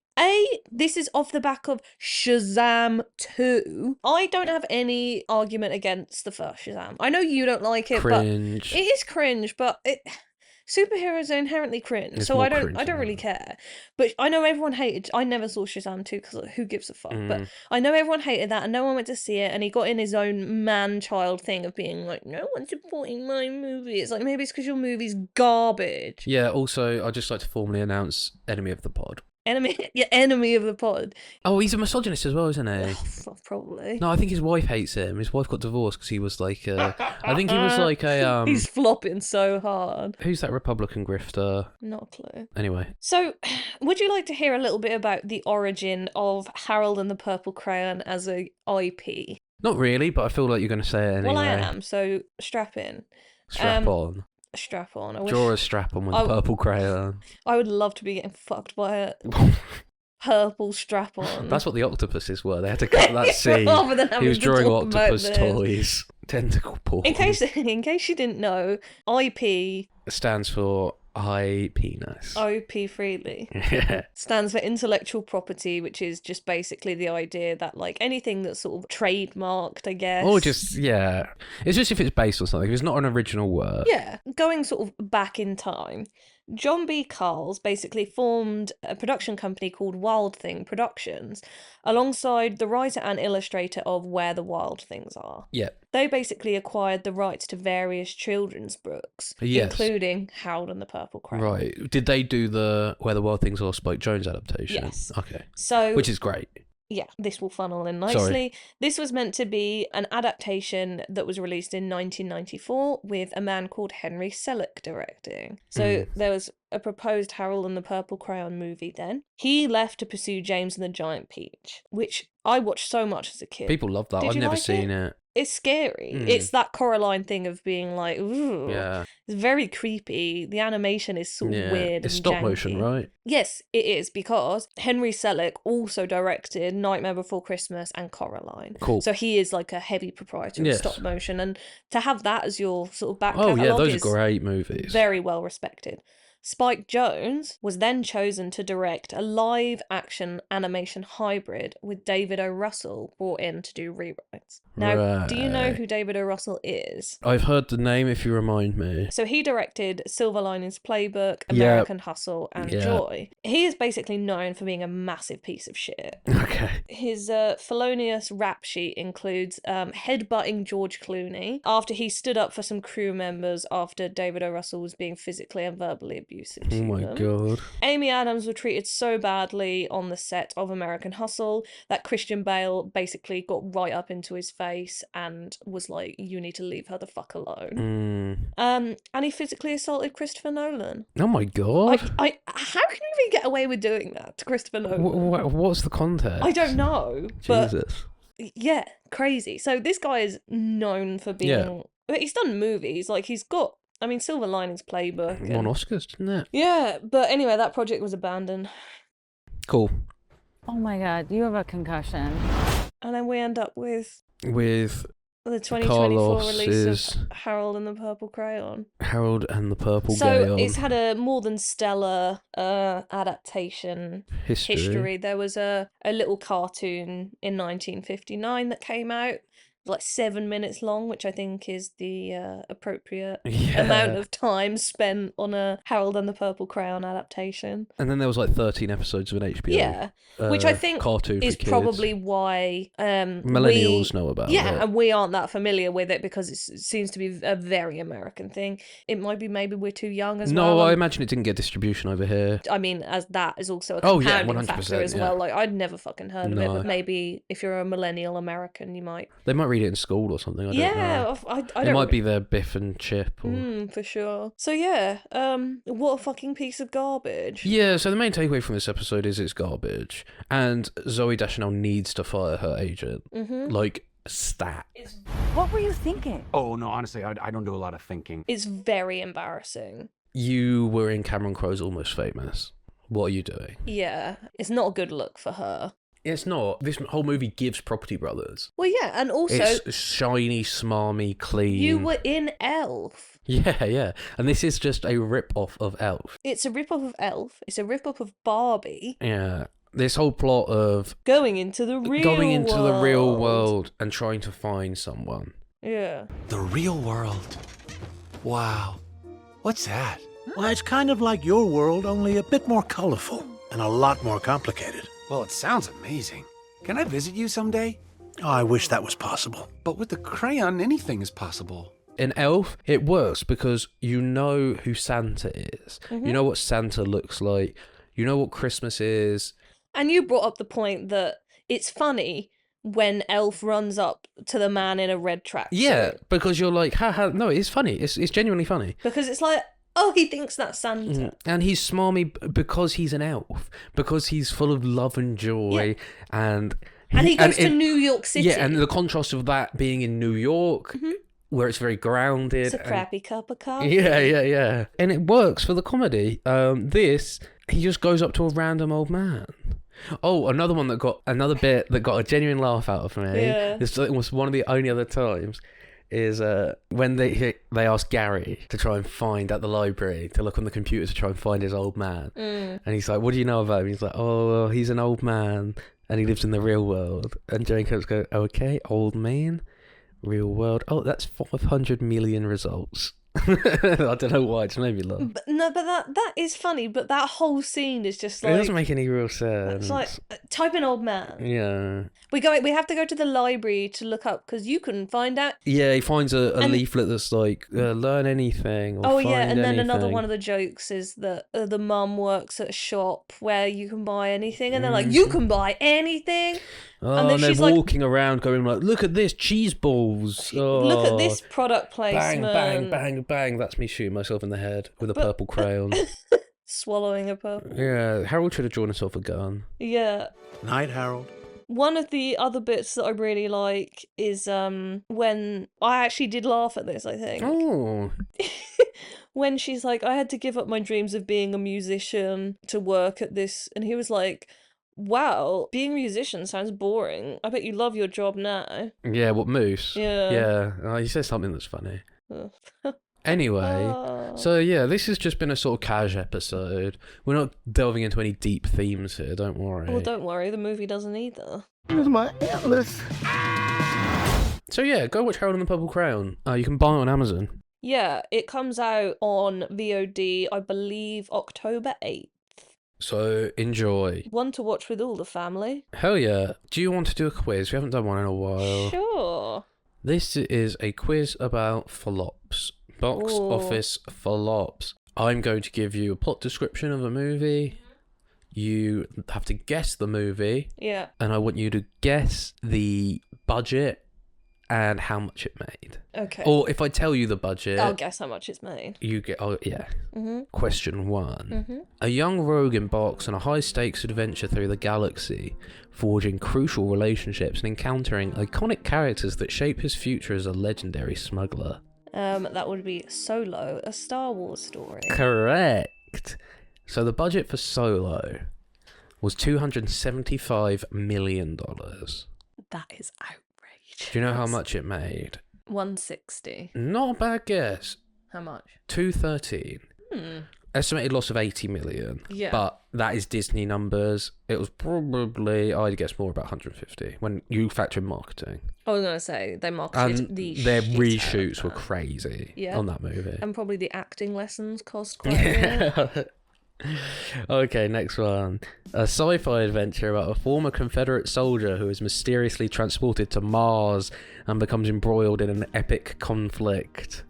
This is off the back of Shazam 2. I don't have any argument against the first Shazam. I know you don't like it, Cringe. but it is cringe, but superheroes are inherently cringe, It's so more I don't cringe, really care. But I know everyone hated. I never saw Shazam 2 because who gives a fuck? But I know everyone hated that, and no one went to see it. And he got in his own man-child thing of being like, "No one's supporting my movie." It's like, maybe it's because your movie's garbage. Yeah. Also, I'd just like to formally announce enemy of the pod. Enemy of the pod. Oh, he's a misogynist as well, isn't he? Probably. No, I think his wife hates him. His wife got divorced because he was like I think he was like a He's flopping so hard. Who's that Republican grifter? Not a clue. Anyway. So, would you like to hear a little bit about the origin of Harold and the Purple Crayon as a IP? Not really, but I feel like you're going to say it anyway. Well, I am, so strap in. Strap on. Strap on. Draw a strap on with a purple crayon. I would love to be getting fucked by a purple strap on. That's what the octopuses were. They had to cut that scene. He was drawing octopus toys. Tentacle paws. In case you didn't know, IP stands for I penis. OP Freely. Yeah. Stands for intellectual property, which is just basically the idea that, like, anything that's sort of trademarked, I guess. Or just, yeah. It's just if it's based on something. If it's not an original work. Yeah. Going sort of back in time, John B. Carls basically formed a production company called Wild Thing Productions alongside the writer and illustrator of Where the Wild Things Are. Yeah. They basically acquired the rights to various children's books, Yes. including Harold and the Purple Crayon. Right. Did they do the Where the Wild Things Are Spike Jones adaptation? Yes. Okay. So, which is great. yeah, this will funnel in nicely. Sorry. This was meant to be an adaptation that was released in 1994 with a man called Henry Selick directing. So there was a proposed Harold and the Purple Crayon movie then. He left to pursue James and the Giant Peach, which I watched so much as a kid. People love that. Did I've you never like seen it. It's scary. Mm. It's that Coraline thing of being like, ooh. Yeah. It's very creepy. The animation is sort of Yeah. weird. It's and stop motion, janky. right? Yes, it is, because Henry Selick also directed Nightmare Before Christmas and Coraline. Cool. So he is like a heavy proprietor Yes. of stop motion, and to have that as your sort of back Oh, catalogue yeah, those are is great movies. very well respected. Spike Jonze was then chosen to direct a live-action animation hybrid with David O. Russell brought in to do rewrites. Now, do you know Right. who David O. Russell is? I've heard the name if you remind me. So he directed Silver Linings Playbook, Yeah. American Hustle, and Yeah. Joy. He is basically known for being a massive piece of shit. Okay. His felonious rap sheet includes headbutting George Clooney after he stood up for some crew members after David O. Russell was being physically and verbally abusive to Oh my them. god. Amy Adams were treated so badly on the set of American Hustle that Christian Bale basically got right up into his face and was like, "You need to leave her the fuck alone." And he physically assaulted Christopher Nolan. Oh my god. How can you even get away with doing that to Christopher Nolan? What's the context? I don't know, but Jesus. yeah, crazy. So this guy is known for being. Yeah. But he's done movies, like he's got. I mean, Silver Linings Playbook. Won Oscars, didn't it? Yeah, but anyway, that project was abandoned. Cool. Oh my god, you have a concussion. And then we end up with With the 2024 release Carlos's of Harold and the Purple Crayon. Harold and the Purple So Crayon. it's had a more than stellar adaptation History. There was a little cartoon in 1959 that came out, like 7 minutes long, which I think is the appropriate Yeah. amount of time spent on a Harold and the Purple Crayon adaptation. And then there was like 13 episodes of an HBO. Yeah, which I think cartoon for is kids. probably why Millennials know about yeah, it. and we aren't that familiar with it because it seems to be a very American thing. It might be maybe we're too young as No, well. I imagine it didn't get distribution over here. I mean, as that is also a Oh, yeah, compounding 100%, factor as yeah. well. Like, I'd never fucking heard of it, No. but maybe if you're a millennial American, you might. They might read it in school or something. I don't know. I It don't. might be their Biff and Chip. Or... For sure. So yeah, what a fucking piece of garbage. Yeah, so the main takeaway from this episode is it's garbage. And Zooey Deschanel needs to fire her agent. Mhm. Like, stat. What were you thinking? Oh, no, honestly, I don't do a lot of thinking. It's very embarrassing. You were in Cameron Crowe's Almost Famous. What are you doing? Yeah, it's not a good look for her. It's not. This whole movie gives Property Brothers. Well, yeah, and also It's shiny, smarmy, clean. you were in Elf. Yeah, yeah. And this is just a rip-off of Elf. It's a rip-off of Elf. It's a rip-off of Barbie. Yeah. This whole plot of Going into the real world and trying to find someone. Yeah. The real world. Wow. What's that? Well, it's kind of like your world, only a bit more colorful and a lot more complicated. Well, it sounds amazing. Can I visit you someday? Oh, I wish that was possible. But with the crayon, anything is possible. In Elf, it works because you know who Santa is. Mhm. You know what Santa looks like. You know what Christmas is. And you brought up the point that it's funny when Elf runs up to the man in a red tracksuit. Yeah, because you're like, haha, no, it's funny. It's genuinely funny. Because it's like, oh, he thinks that's Santa. And he's smarmy because he's an elf. Because he's full of love and joy. And he goes to New York City. Yeah, and the contrast of that being in New York, where it's very grounded. It's a crappy cup of coffee. Yeah. And it works for the comedy. This, he just goes up to a random old man. Oh, another bit that got a genuine laugh out of me. Yeah. This was one of the only other times. Is when they ask Gary to try and find at the library, to look on the computer to try and find his old man. And he's like, what do you know about him? He's like, oh, well, he's an old man and he lives in the real world. And Jacobs goes, okay, old man, real world. Oh, that's 500 million results. I don't know why, it just made me laugh. But that is funny. But that whole scene is just It like doesn't make any real sense. it's like type in old man. Yeah. We have to go to the library to look up because you can find out. Yeah, he finds a leaflet that's like, learn anything. Or Oh find yeah, and then another anything. one of the jokes is that the mum works at a shop where you can buy anything, and they're like, "You can buy anything." Oh, and then they're she's like, walking around going like, look at this, cheese balls. Oh, "Look at this product Bang, placement." bang, bang, bang. That's me shooting myself in the head with a purple crayon. Swallowing a purple. Yeah, Harold should have drawn himself a gun. Yeah. Night, Harold. One of the other bits that I really like is when I actually did laugh at this, I think. Oh. When she's like, I had to give up my dreams of being a musician to work at this, and he was like, wow, being a musician sounds boring. I bet you love your job now. Yeah, what, Moose? Yeah. Yeah, he says something that's funny. Ugh. Anyway, Oh. so yeah, this has just been a sort of cash episode. We're not delving into any deep themes here, don't worry. Well, don't worry, the movie doesn't either. Here's my antlers. So yeah, go watch Harold and the Purple Crayon. You can buy it on Amazon. Yeah, it comes out on VOD, I believe, October 8th. So enjoy. One to watch with all the family. Hell yeah. Do you want to do a quiz? We haven't done one in a while. Sure. This is a quiz about flops. Box Ooh. office flops. I'm going to give you a plot description of a movie. You have to guess the movie. Yeah. And I want you to guess the budget and how much it made. Okay. Or if I tell you the budget, I'll guess how much it's made. you get. Oh yeah. Mhm. Question 1. Mhm. A young rogue embarks on a high-stakes adventure through the galaxy, forging crucial relationships and encountering iconic characters that shape his future as a legendary smuggler. That would be Solo, a Star Wars story. Correct. So the budget for Solo was $275 million. That is outrageous. Do you know how much it made? 160. Not a bad guess. How much? 213. Estimated loss of 80 million. Yeah. But that is Disney numbers. It was probably, I'd guess, more about 150 when you factor in marketing. I was going to say, they marketed And the their shit out of reshoots were that. crazy Yeah. on that movie. And probably the acting lessons cost quite a bit. Okay, next one. A sci-fi adventure about a former Confederate soldier who is mysteriously transported to Mars and becomes embroiled in an epic conflict.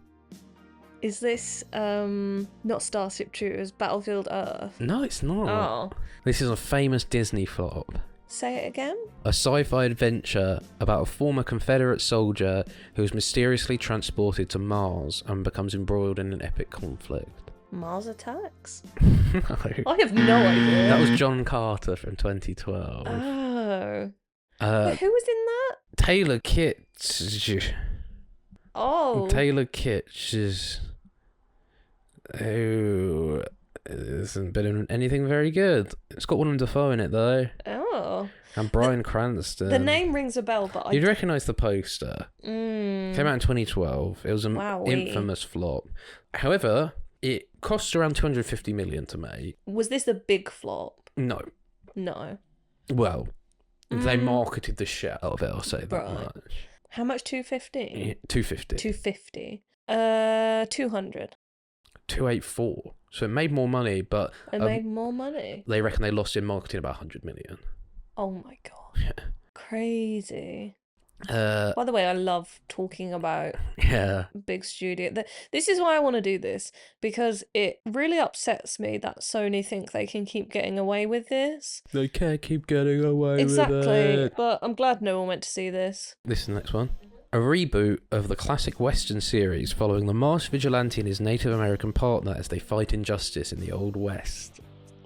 Is this, not Starship Troopers, Battlefield Earth? No, it's not. Oh. This is a famous Disney flop. Say it again? A sci-fi adventure about a former Confederate soldier who is mysteriously transported to Mars and becomes embroiled in an epic conflict. Mars Attacks? No. I have no idea. That was John Carter from 2012. Oh. Uh, Wait, who was in that? Taylor Kitsch. Oh. Taylor Kitsch is... Oh... It hasn't been in anything very good. It's got Willem Dafoe in it, though. Oh. And Bryan Cranston. The name rings a bell, but You'd recognise the poster. Came out in 2012. It was an Wowee. infamous flop. However, it cost around 250 million to make. Was this the big flop? No. No. Well, they marketed the shit out of it, I'll say that Right. much. How much? 250? 250. 250. 200. 284. So it made more money, but It made more money. they reckon they lost in marketing about 100 million. Oh my god. Crazy. Uh, By the way, I love talking about yeah. big studio. This is why I want to do this, because it really upsets me that Sony think they can keep getting away with this. They can't keep getting away Exactly. with it. But I'm glad no one went to see this. This is the next one. A reboot of the classic Western series following the masked vigilante and his Native American partner as they fight injustice in the Old West.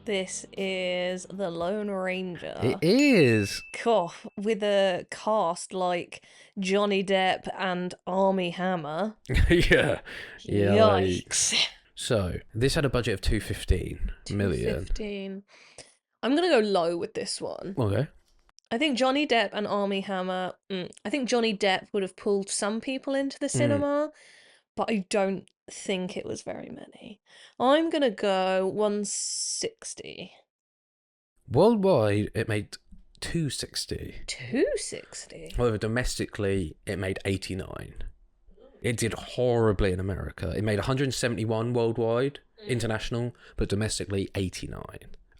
This is The Lone Ranger. It is. Cough, with a cast like Johnny Depp and Armie Hammer. Yeah. Yeah. Yikes. So, this had a budget of 215 million. 15. I'm going to go low with this one. Okay. I think Johnny Depp and Armie Hammer, I think Johnny Depp would have pulled some people into the cinema, but I don't think it was very many. I'm going to go 160. Worldwide, it made 260. 260? However, domestically, it made 89. It did horribly in America. It made 171 worldwide, international, but domestically 89.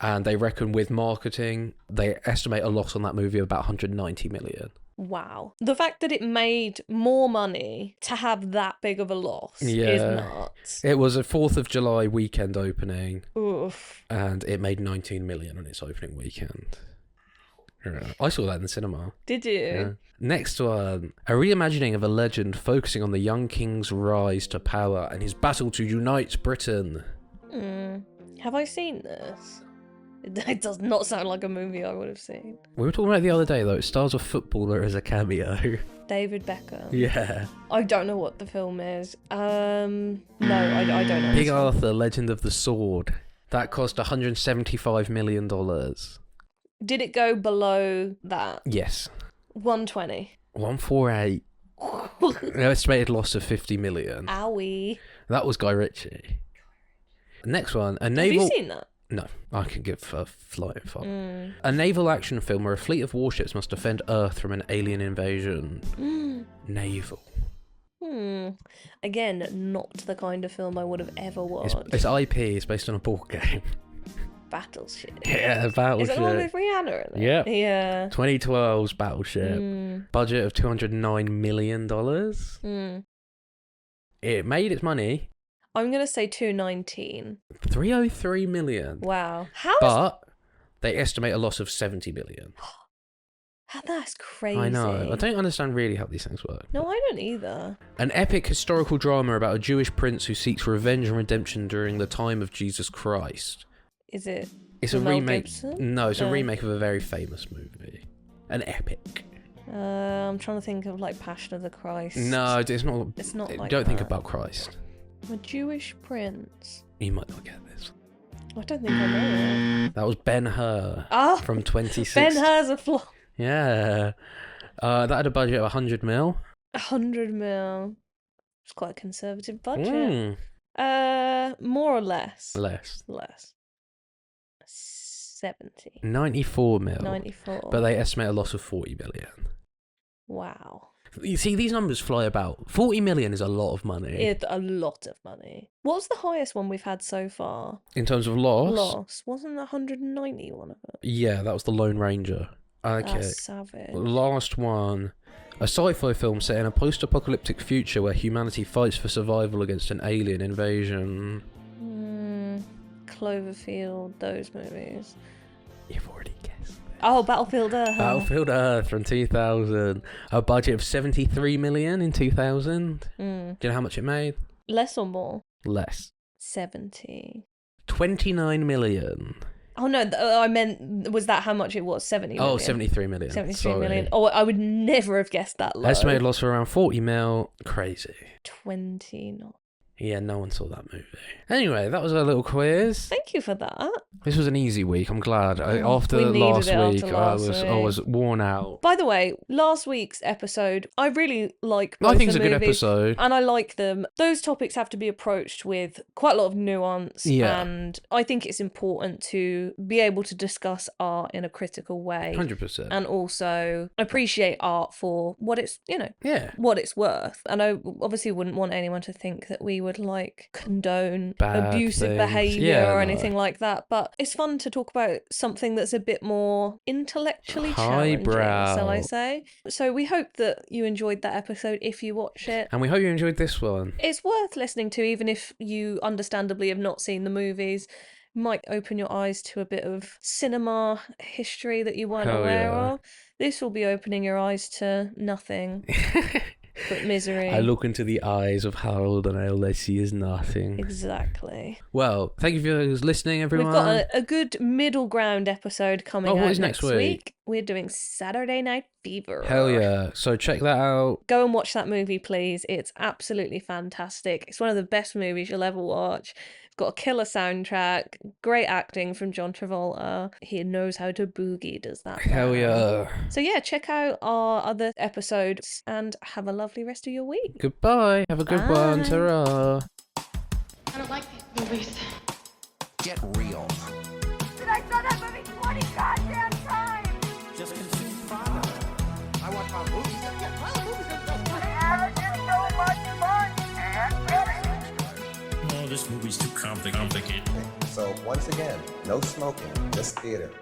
And they reckon with marketing, they estimate a loss on that movie of about 190 million. Wow. The fact that it made more money to have that big of a loss is nuts. It was a 4th of July weekend opening. Oof. And it made 19 million on its opening weekend. I saw that in the cinema. Did you? Yeah. Next one. A reimagining of a legend focusing on the young king's rise to power and his battle to unite Britain. Have I seen this? It does not sound like a movie I would have seen. We were talking about it the other day, though. It stars a footballer as a cameo. David Beckham. Yeah. I don't know what the film is. No, I don't know. King Arthur, Legend of the Sword. That cost $175 million. Did it go below that? Yes. 120. 148. An estimated loss of 50 million. Owie. That was Guy Ritchie. Next one. Have you seen that? No, I can give a flying fuck. A naval action film where a fleet of warships must defend Earth from an alien invasion. Naval. Again, not the kind of film I would have ever watched. It's IP. It's based on a board game. Battleship. Yeah, Battleship. Is it the one with Rihanna in it? Yep. Yeah. 2012's Battleship. Budget of $209 million. It made its money. I'm going to say 219. 303 million. Wow. But they estimate a loss of 70 million. That's crazy. I know. I don't understand really how these things work. No, I don't either. An epic historical drama about a Jewish prince who seeks revenge and redemption during the time of Jesus Christ. Is it? It's a Mel remake. Gibson? No, it's a remake of a very famous movie. An epic. I'm trying to think of like Passion of the Christ. No, it's not. It's not like Don't think that. about Christ. A Jewish prince. You might not get this. I don't think I know it. That was Ben-Hur from 2016. Ben-Hur's a flop. Yeah. That had a budget of 100 mil. 100 mil. It's quite a conservative budget. More or less? Less. 70. 94 mil. 94. But they estimate a loss of 40 million. Wow. You see, these numbers fly about. 40 million is a lot of money. It's a lot of money. What's the highest one we've had so far? In terms of loss? Loss. Wasn't 190 one of them? Yeah, that was the Lone Ranger. Okay. That's savage. Last one. A sci-fi film set in a post-apocalyptic future where humanity fights for survival against an alien invasion. Cloverfield, those movies. You've already guessed. Oh, Battlefield Earth. Battlefield Earth from 2000. A budget of 73 million in 2000. Do you know how much it made? Less or more? Less. 70. 29 million. Oh no, I meant, was that how much it was? 70 million? Oh, 73 million. 73 million. Oh, I would never have guessed that low. Estimated loss of around 40 mil. Crazy. 20 not. Yeah, no one saw that movie. Anyway, that was our little quiz. Thank you for that. This was an easy week. I'm glad. After We needed last it week, after I last was worn out. By the way, last week's episode, I really like both I think it's the a good movies, episode. and I like them. Those topics have to be approached with quite a lot of nuance, Yeah. and I think it's important to be able to discuss art in a critical way. 100%. And also appreciate art for what it's, Yeah. what it's worth. And I obviously wouldn't want anyone to think that we would condone Bad abusive things. behaviour Yeah, or no. anything like that, but it's fun to talk about something that's a bit more intellectually challenging, Highbrow. shall I say. So we hope that you enjoyed that episode if you watch it. And we hope you enjoyed this one. It's worth listening to, even if you understandably have not seen the movies. Might open your eyes to a bit of cinema history that you weren't Hell aware yeah. of. This will be opening your eyes to nothing but misery. I look into the eyes of Harold and all I see is nothing. Exactly. Well, thank you for listening, everyone. We've got a good middle ground episode coming Oh, out what is next next week? We're doing Saturday Night Fever. Hell yeah. So check that out. Go and watch that movie, please. It's absolutely fantastic. It's one of the best movies you'll ever watch. It's got a killer soundtrack, great acting from John Travolta. He knows how to boogie, does that Hell man. yeah. So yeah, check out our other episodes and have a lovely rest of your week. Goodbye. Have a good one. Bye. Ta-ra. I don't like these movies. Get real. Did I saw that movie 20 goddamn times? Just consume product. I watch my movies. Yeah, my movies are just I haven't so much fun. this movie's too complicated. So once again, no smoking in this theater.